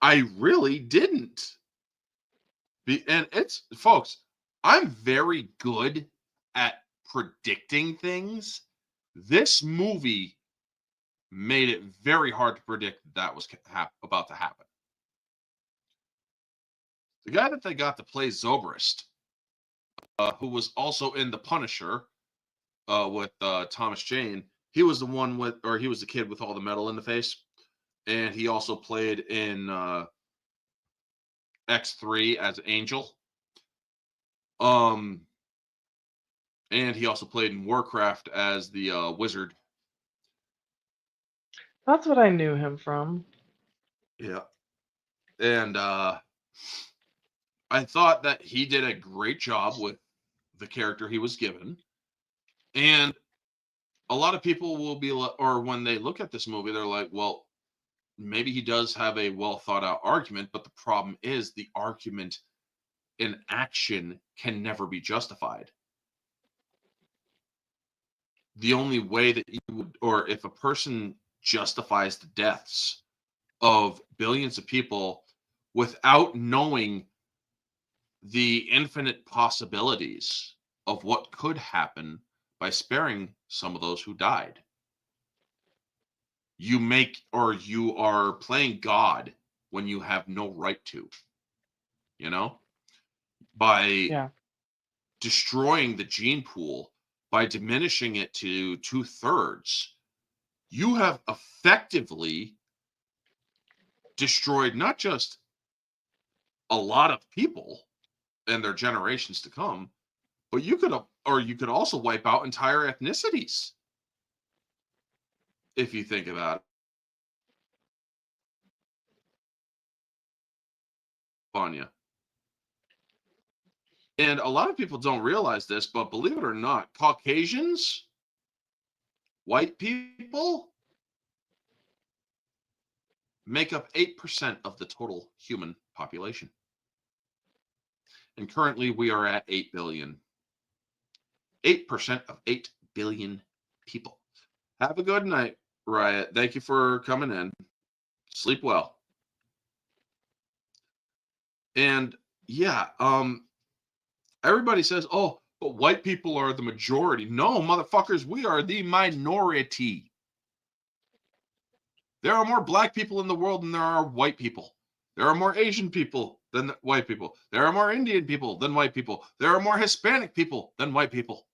Speaker 2: I really didn't. And it's, folks, I'm very good at predicting things. This movie made it very hard to predict that was about to happen. The guy that they got to play Zobrist, who was also in The Punisher with Thomas Jane, he was the kid with all the metal in the face. And he also played in X3 as Angel. And he also played in Warcraft as the wizard.
Speaker 1: That's what I knew him from.
Speaker 2: Yeah. And I thought that he did a great job with the character he was given. And a lot of people will be, or when they look at this movie, they're like, well, maybe he does have a well thought out argument, but the problem is the argument in action can never be justified. The only way that you would, or if a person justifies the deaths of billions of people without knowing the infinite possibilities of what could happen by sparing some of those who died, you are playing God when you have no right to, by destroying the gene pool, by diminishing it to 2/3, you have effectively destroyed not just a lot of people and their generations to come, but you could also wipe out entire ethnicities, if you think about it. On you. And a lot of people don't realize this, but believe it or not, Caucasians, white people, make up 8% of the total human population. And currently we are at 8 billion. 8% of 8 billion people. Have a good night, Riot. Thank you for coming in. Sleep well. And yeah, everybody says, oh, but white people are the majority. No, motherfuckers, we are the minority. There are more black people in the world than there are white people. There are more Asian people than white people. There are more Indian people than white people. There are more Hispanic people than white people.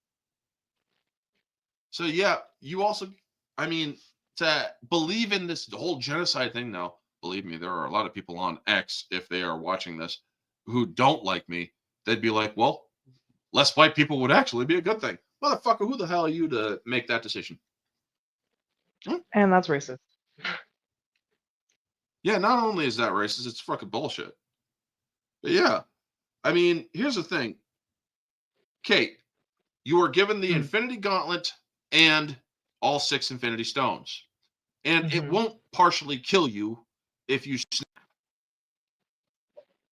Speaker 2: So yeah, you also, to believe in this whole genocide thing now, believe me, there are a lot of people on X, if they are watching this, who don't like me. They'd be like, well, less white people would actually be a good thing. Motherfucker, who the hell are you to make that decision?
Speaker 1: And that's racist.
Speaker 2: Yeah, not only is that racist, it's fucking bullshit. But yeah, here's the thing. Kate, you are given the Infinity Gauntlet and all 6 Infinity Stones. And it won't partially kill you if you snap.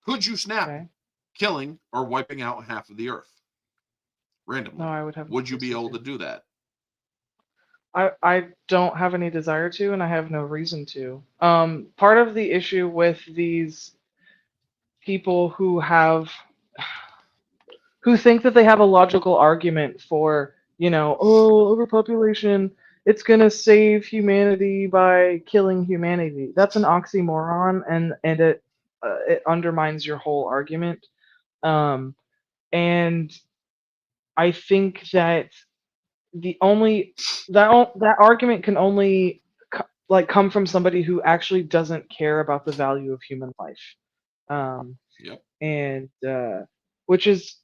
Speaker 2: Could you snap, killing or wiping out half of the Earth randomly?
Speaker 1: No, I would have.
Speaker 2: Would you be able to do that?
Speaker 1: I don't have any desire to, and I have no reason to. Part of the issue with these people who think that they have a logical argument for overpopulation, it's gonna save humanity by killing humanity. That's an oxymoron, and it undermines your whole argument. Um, and I think that the only that argument can only come from somebody who actually doesn't care about the value of human life. Um,
Speaker 2: Yep.
Speaker 1: and which is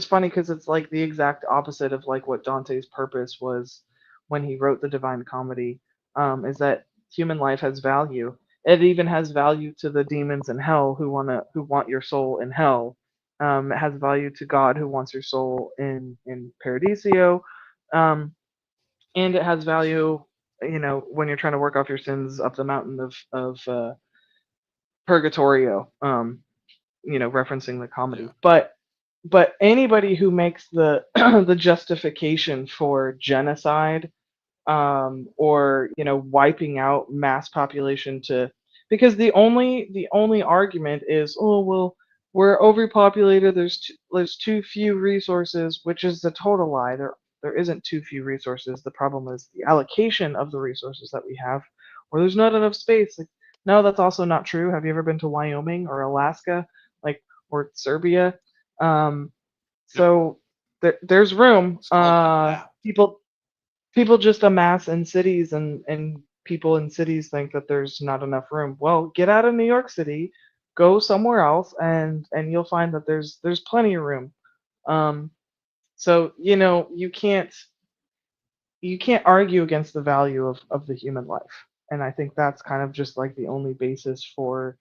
Speaker 1: funny because it's like the exact opposite of like what Dante's purpose was when he wrote the Divine Comedy. Is that human life has value. It even has value to the demons in hell who want your soul in hell. It has value to God who wants your soul in Paradiso, and it has value, when you're trying to work off your sins up the mountain of Purgatorio. Referencing the comedy,
Speaker 2: Yeah.
Speaker 1: but anybody who makes the the justification for genocide, or wiping out mass population to because the only argument is, oh well, we're overpopulated, there's too few resources, which is a total lie. There isn't too few resources. The problem is the allocation of the resources that we have, or there's not enough space. Like, no, that's also not true. Have you ever been to Wyoming or Alaska, like, or Serbia? um
Speaker 2: Yep.
Speaker 1: so there's room.
Speaker 2: It's called a map.
Speaker 1: People just amass in cities, and people in cities think that there's not enough room. Well, get out of New York City, go somewhere else, and you'll find that there's plenty of room. um so you can't argue against the value of the human life, and I think that's kind of just like the only basis for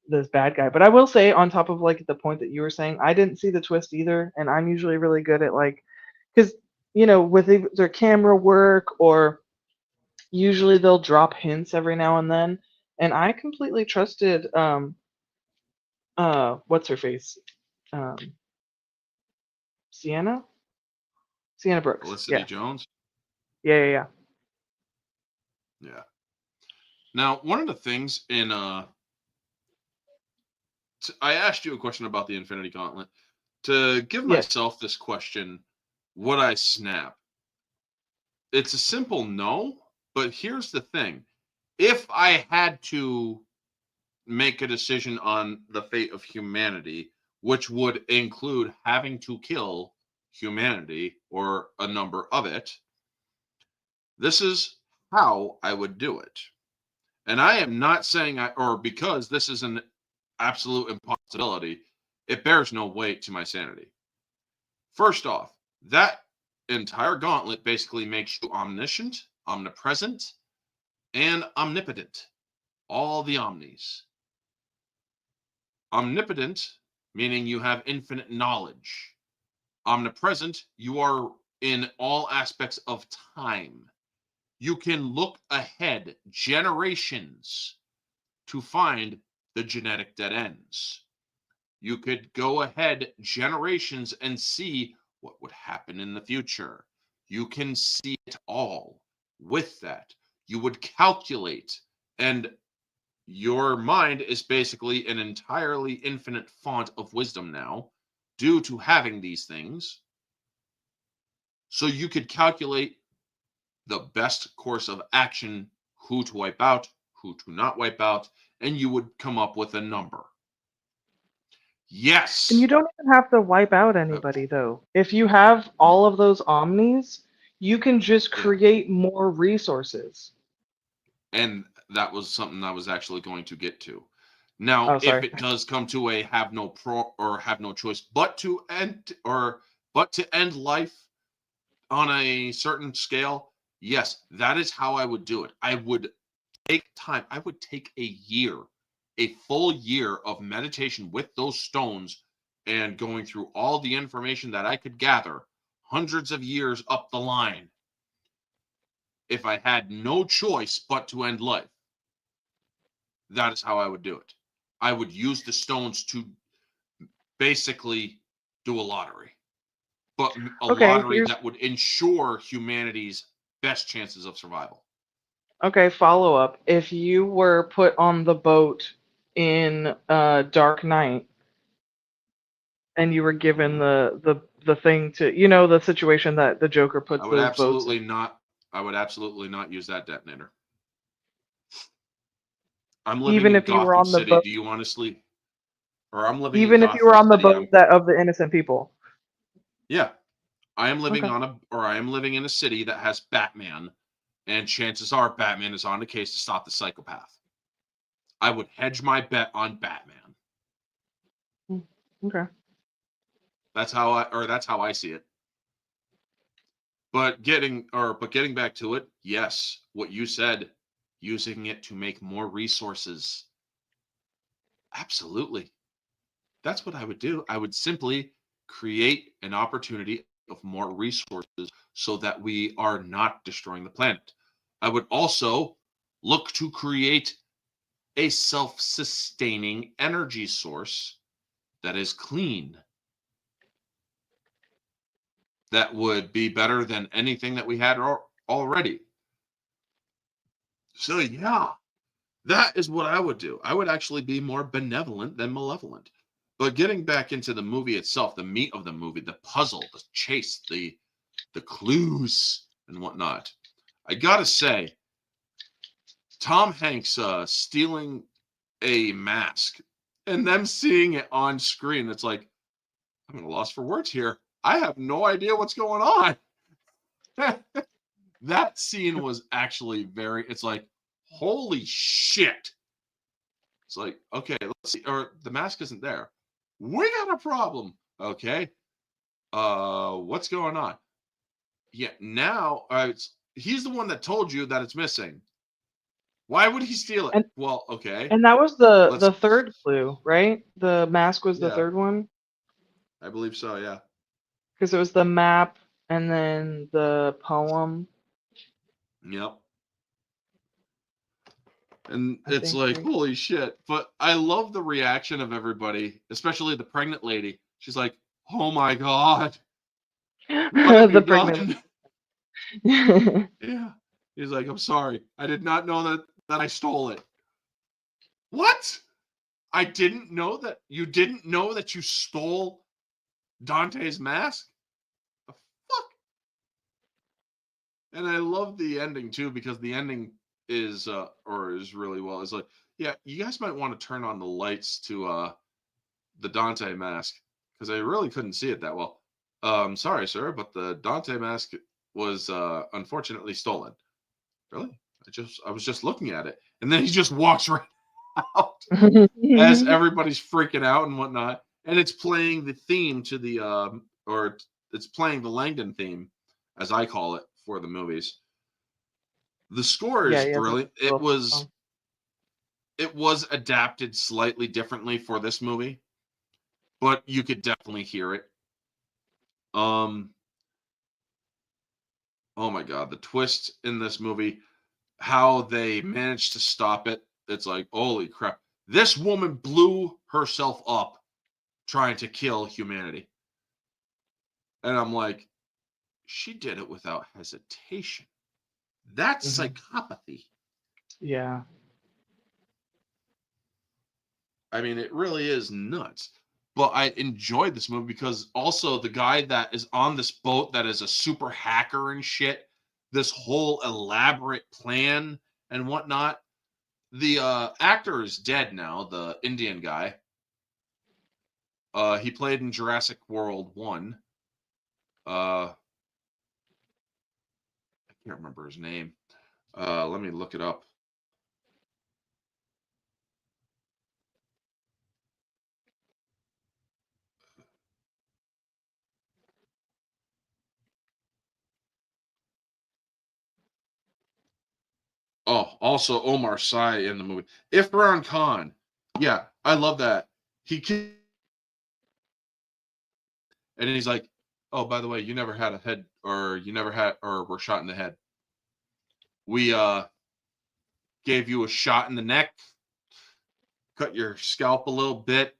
Speaker 1: this bad guy. But I will say, on top of like the point that you were saying, I didn't see the twist either, and I'm usually really good at like, because with their camera work, or usually they'll drop hints every now and then, and I completely trusted what's her face, um Sienna Sienna Brooks.
Speaker 2: Felicity
Speaker 1: Yeah,
Speaker 2: Jones.
Speaker 1: yeah, yeah, yeah.
Speaker 2: Yeah. Now, one of the things I asked you a question about the Infinity Gauntlet. To give
Speaker 1: Yes.
Speaker 2: myself this question, would I snap? It's a simple no, but here's the thing. If I had to make a decision on the fate of humanity, which would include having to kill humanity or a number of it, this is how I would do it. And I am not saying because this is an absolute impossibility, it bears no weight to my sanity. First off, that entire gauntlet basically makes you omniscient, omnipresent, and omnipotent. All the omnis. Omnipotent, meaning you have infinite knowledge. Omnipresent, you are in all aspects of time. You can look ahead generations to find the genetic dead ends. You could go ahead generations and see what would happen in the future. You can see it all. With that, you would calculate, and your mind is basically an entirely infinite font of wisdom now, due to having these things. So you could calculate the best course of action, who to wipe out, who to not wipe out, and you would come up with a number. Yes.
Speaker 1: And you don't even have to wipe out anybody, though. If you have all of those omnis, you can just create more resources.
Speaker 2: And that was something I was actually going to get to. Now, if it does come to a have no choice but to end life on a certain scale, yes, that is how I would do it. I would take time. I would take a full year of meditation with those stones and going through all the information that I could gather hundreds of years up the line if I had no choice but to end life. That is how I would do it. I would use the stones to basically do a lottery, but a lottery that would ensure humanity's best chances of survival.
Speaker 1: Okay, follow up. If you were put on the boat in Dark Knight, and you were given the the thing to, you know, the situation that the Joker puts
Speaker 2: I would
Speaker 1: those boats in.
Speaker 2: absolutely not. I would absolutely not use that detonator. I'm living
Speaker 1: Even
Speaker 2: in
Speaker 1: if you were
Speaker 2: Gotham
Speaker 1: on the
Speaker 2: City.
Speaker 1: boat,
Speaker 2: Do you honestly? Or I'm living in
Speaker 1: even if you were
Speaker 2: Gotham
Speaker 1: on the
Speaker 2: City.
Speaker 1: boat that of the innocent people.
Speaker 2: Yeah. I am living
Speaker 1: Okay.
Speaker 2: on I am living in a city that has Batman, and chances are Batman is on the case to stop the psychopath. I would hedge my bet on Batman.
Speaker 1: Okay.
Speaker 2: That's how I see it. But getting back to it, yes, what you said, using it to make more resources. Absolutely. That's what I would do. I would simply create an opportunity of more resources so that we are not destroying the planet. I would also look to create a self-sustaining energy source that is clean, that would be better than anything that we had already. So yeah, that is what I would do. I would actually be more benevolent than malevolent. But getting back into the movie itself, the meat of the movie, the puzzle, the chase, the clues and whatnot, I gotta say, Tom Hanks stealing a mask and them seeing it on screen, it's like, I'm at a loss for words here. I have no idea what's going on. That scene was actually it's like, holy shit. It's like, okay, let's see, or the mask isn't there. We got a problem. Okay. What's going on? Yeah, now he's the one that told you that it's missing. Why would he steal it?
Speaker 1: And
Speaker 2: Well, okay.
Speaker 1: and that was
Speaker 2: Let's
Speaker 1: the third clue, right? The mask was the
Speaker 2: Yeah,
Speaker 1: third one
Speaker 2: I believe so, yeah.
Speaker 1: because it was the map and then the poem,
Speaker 2: Yep. And
Speaker 1: I
Speaker 2: it's
Speaker 1: think,
Speaker 2: like,
Speaker 1: right?
Speaker 2: holy shit. But I love the reaction of everybody, especially the pregnant lady. She's like, oh my God, what have you
Speaker 1: The pregnant.
Speaker 2: done? Yeah. He's like, I'm sorry. I did not know that I stole it. What? I didn't know that you didn't know that you stole Dante's mask? The fuck? And I love the ending too, because the ending is really well. It's like, yeah, you guys might want to turn on the lights to the Dante mask, because I really couldn't see it that well. Sorry, sir, but the Dante mask was unfortunately stolen. Really? I was just looking at it. And then he just walks right out as everybody's freaking out and whatnot. And it's playing the theme to the or it's playing the Langdon theme, as I call it, for the movies. The score
Speaker 1: Yeah,
Speaker 2: is
Speaker 1: yeah.
Speaker 2: brilliant. It was adapted slightly differently for this movie, but you could definitely hear it. Um, oh my God, the twist in this movie, how they managed to stop it. It's like, holy crap. This woman blew herself up trying to kill humanity. And I'm like, she did it without hesitation. That's psychopathy.
Speaker 1: Yeah.
Speaker 2: I mean, it really is nuts. But I enjoyed this movie because also the guy that is on this boat that is a super hacker and shit, this whole elaborate plan and whatnot. The actor is dead now, the Indian guy. He played in Jurassic World 1. I can't remember his name. Let me look it up. Oh, also Omar Sy in the movie. Ifran Khan. Yeah, I love that. And he's like, "Oh, by the way, you never had a head, or you never had, or were shot in the head. We gave you a shot in the neck, cut your scalp a little bit.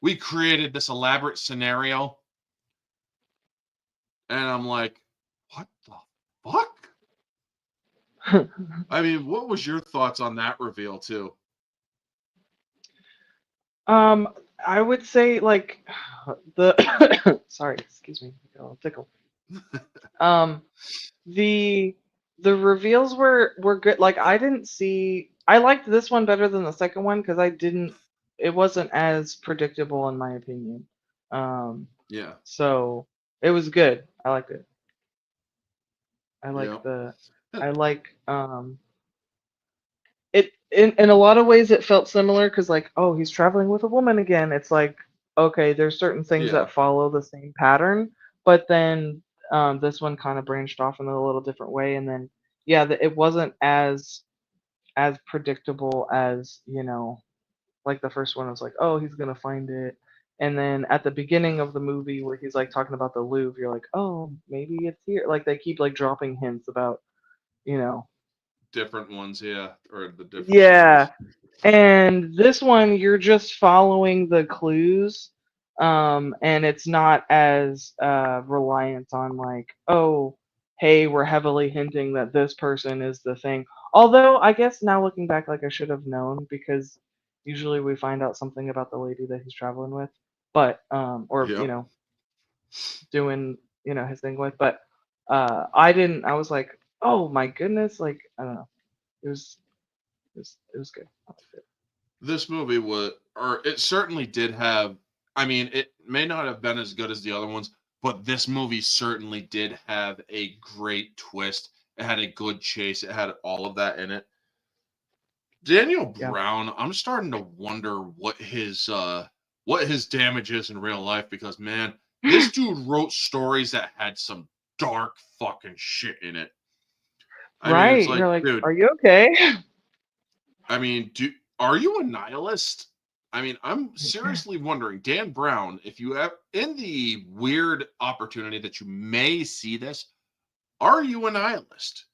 Speaker 2: We created this elaborate scenario." And I'm like, "What the fuck?" I mean, what was your thoughts on that reveal too?
Speaker 1: I would say like the sorry, excuse me, I got a little tickle. Um, the reveals were good. Like I didn't see. I liked this one better than the second one because I didn't. It wasn't as predictable in my opinion. Um,
Speaker 2: Yeah.
Speaker 1: so it was good. I liked it. I
Speaker 2: Yeah.
Speaker 1: like the. I like it in a lot of ways it felt similar because like oh he's traveling with a woman again. It's like okay there's certain things
Speaker 2: Yeah.
Speaker 1: that follow the same pattern, but then this one kind of branched off in a little different way, and then yeah it wasn't as predictable as like the first one was like oh he's gonna find it, and then at the beginning of the movie where he's like talking about the Louvre you're like oh maybe it's here, like they keep like dropping hints about you know
Speaker 2: Different ones, yeah, or the different
Speaker 1: yeah.
Speaker 2: symbols.
Speaker 1: And this one, you're just following the clues, and it's not as reliant on like, oh, hey, we're heavily hinting that this person is the thing. Although I guess now looking back, like I should have known because usually we find out something about the lady that he's traveling with, but or
Speaker 2: Yep.
Speaker 1: doing his thing with, but I didn't. I was like, oh my goodness, like I don't know, it was it was good. I liked it.
Speaker 2: This movie was, or it certainly did have. I mean, it may not have been as good as the other ones, but this movie certainly did have a great twist. It had a good chase. It had all of that in it. Daniel
Speaker 1: Yeah.
Speaker 2: Brown, I'm starting to wonder what his damage is in real life because man, this dude wrote stories that had some dark fucking shit in it. I mean, it's
Speaker 1: Right.
Speaker 2: like,
Speaker 1: You're like,
Speaker 2: dude,
Speaker 1: are you okay?
Speaker 2: I mean, are you a nihilist? I mean, I'm seriously wondering, Dan Brown, if you have in the weird opportunity that you may see this, are you a nihilist?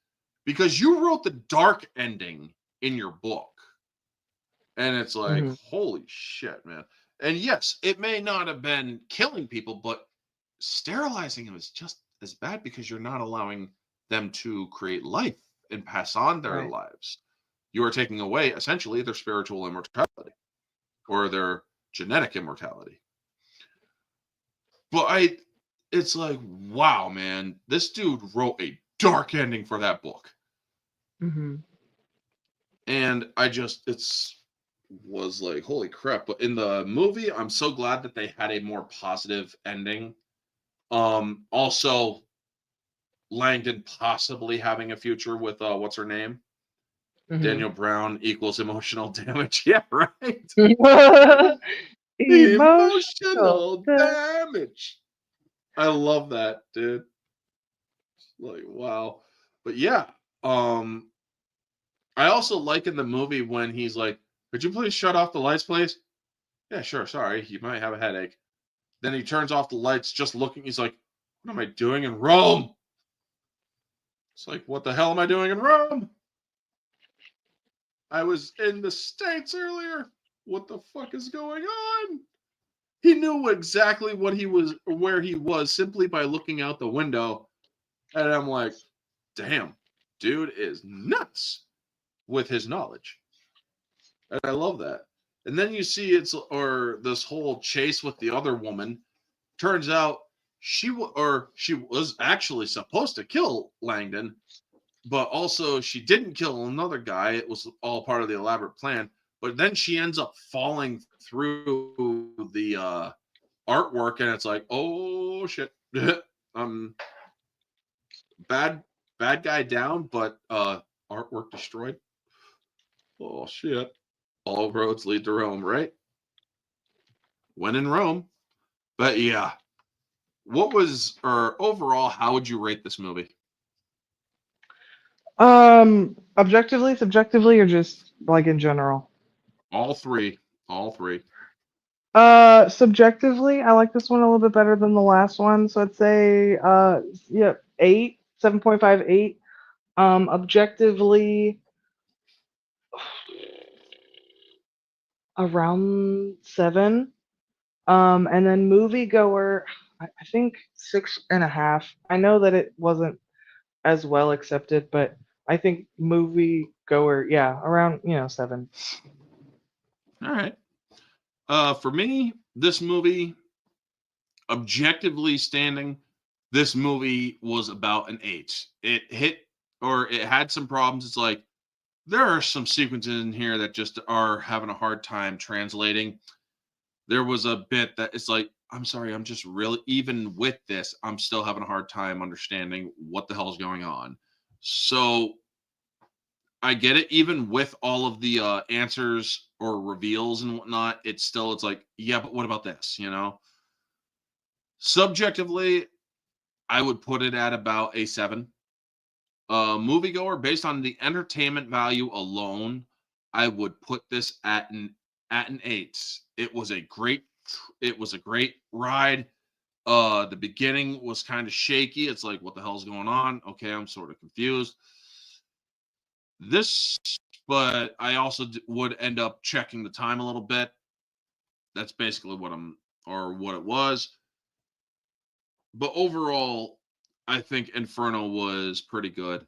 Speaker 2: Because you wrote the dark ending in your book. And it's like,
Speaker 1: Hmm.
Speaker 2: holy shit, man. And yes, it may not have been killing people, but sterilizing them is just as bad because you're not allowing them to create life and pass on their
Speaker 1: Right.
Speaker 2: lives. You are taking away essentially their spiritual immortality or their genetic immortality. But it's like, wow, man, this dude wrote a dark ending for that book.
Speaker 1: Hmm.
Speaker 2: And it's was like, holy crap. But in the movie, I'm so glad that they had a more positive ending. Also, Langdon possibly having a future with what's her name?
Speaker 1: Hmm.
Speaker 2: Daniel Brown equals emotional damage. Yeah, right.
Speaker 1: Emotional.
Speaker 2: Emotional damage. I love that, dude. Like, wow. But yeah, um, I also like in the movie when he's like, could you please shut off the lights, please? Yeah, sure. Sorry, you might have a headache. Then he turns off the lights, just looking. He's like, what am I doing in Rome? It's like, what the hell am I doing in Rome? I was in the States earlier. What the fuck is going on? He knew exactly where he was simply by looking out the window. And I'm like, damn, dude is nuts with his knowledge. And I love that. And then you see this whole chase with the other woman. Turns out she was actually supposed to kill Langdon, but also she didn't kill another guy. It was all part of the elaborate plan. But then she ends up falling through the artwork, and it's like, oh shit, bad bad guy down, but artwork destroyed. Oh shit! All roads lead to Rome, right? When in Rome. But yeah, or overall, how would you rate this movie?
Speaker 1: Objectively, subjectively, or just like in general?
Speaker 2: All three. All three.
Speaker 1: Subjectively, I like this one a little bit better than the last one, so I'd say yeah, 8, 7.5, 8. Objectively around 7. And then moviegoer, I think 6.5. I know that it wasn't as well accepted, but I think moviegoer, yeah, around 7.
Speaker 2: All right. For me, this movie, objectively standing, this movie was about an 8. It had some problems. It's like there are some sequences in here that just are having a hard time translating. There was a bit that it's like, I'm sorry, I'm just really, even with this, I'm still having a hard time understanding what the hell is going on. So I get it. Even with all of the answers or reveals and whatnot, it's like, yeah, but what about this? Subjectively, I would put it at about a 7. Moviegoer, based on the entertainment value alone, I would put this at an 8. It was a great ride. The beginning was kind of shaky. It's like, what the hell's going on? Okay, I'm sort of confused. This, but I also would end up checking the time a little bit. That's basically what it was. But overall, I think Inferno was pretty good.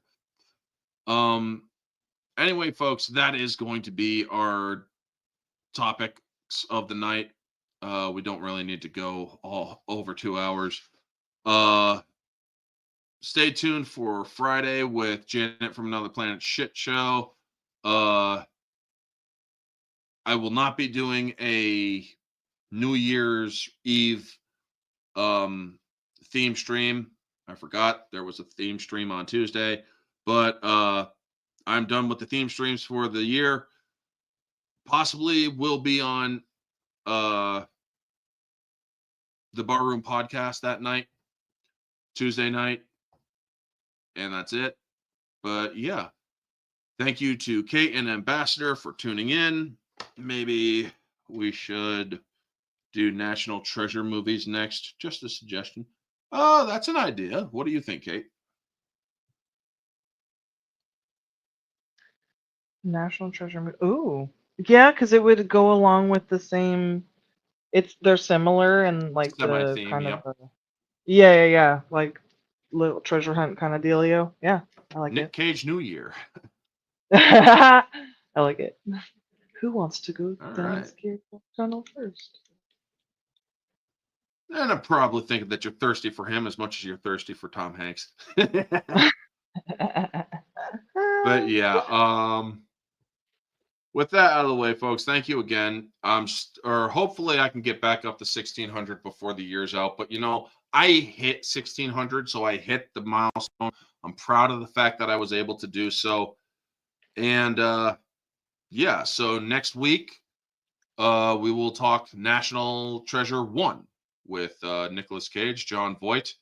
Speaker 2: Um, anyway, folks, that is going to be our topics of the night. We don't really need to go all over 2 hours. Stay tuned for Friday with Janet from Another Planet Shit Show. I will not be doing a New Year's Eve theme stream. I forgot there was a theme stream on Tuesday, but I'm done with the theme streams for the year. Possibly will be on the Barroom podcast that night, Tuesday night, and that's it. But yeah, thank you to Kate and Ambassador for tuning in. Maybe we should do National Treasure movies next. Just a suggestion. Oh, that's an idea. What do you think, Kate?
Speaker 1: National Treasure. Ooh, yeah, because it would go along with the same. They're similar and like
Speaker 2: Semi
Speaker 1: the
Speaker 2: theme,
Speaker 1: kind of
Speaker 2: yep.
Speaker 1: yeah, like little treasure hunt kind of dealio. Yeah, I like
Speaker 2: Nick
Speaker 1: it.
Speaker 2: Cage New Year.
Speaker 1: I like it. Who wants to go
Speaker 2: All
Speaker 1: down the
Speaker 2: right.
Speaker 1: scary tunnel first?
Speaker 2: And I'm probably thinking that you're thirsty for him as much as you're thirsty for Tom Hanks. But yeah, with that out of the way, folks, thank you again. Or hopefully I can get back up to 1600 before the year's out. But I hit 1600, so I hit the milestone. I'm proud of the fact that I was able to do so. And yeah, so next week we will talk National Treasure 1 with Nicolas Cage, John Voight,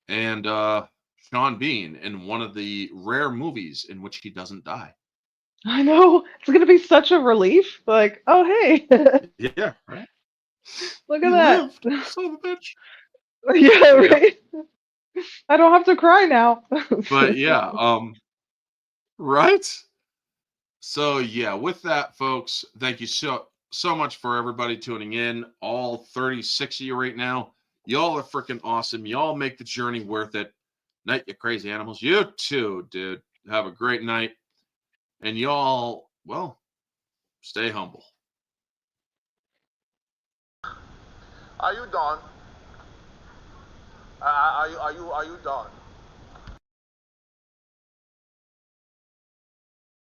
Speaker 2: and Sean Bean in one of the rare movies in which he doesn't die.
Speaker 1: I know it's gonna be such a relief. Like, oh hey,
Speaker 2: Yeah, right.
Speaker 1: look
Speaker 2: He
Speaker 1: at
Speaker 2: lived,
Speaker 1: that.
Speaker 2: son of a bitch.
Speaker 1: Yeah,
Speaker 2: Yep.
Speaker 1: right. I don't have to cry now.
Speaker 2: But yeah, right. So yeah, with that, folks, thank you so much for everybody tuning in. All 36 of you right now, y'all are freaking awesome. Y'all make the journey worth it. Night, you crazy animals. You too, dude. Have a great night, and y'all, well, stay humble.
Speaker 4: Are you done? Are you done?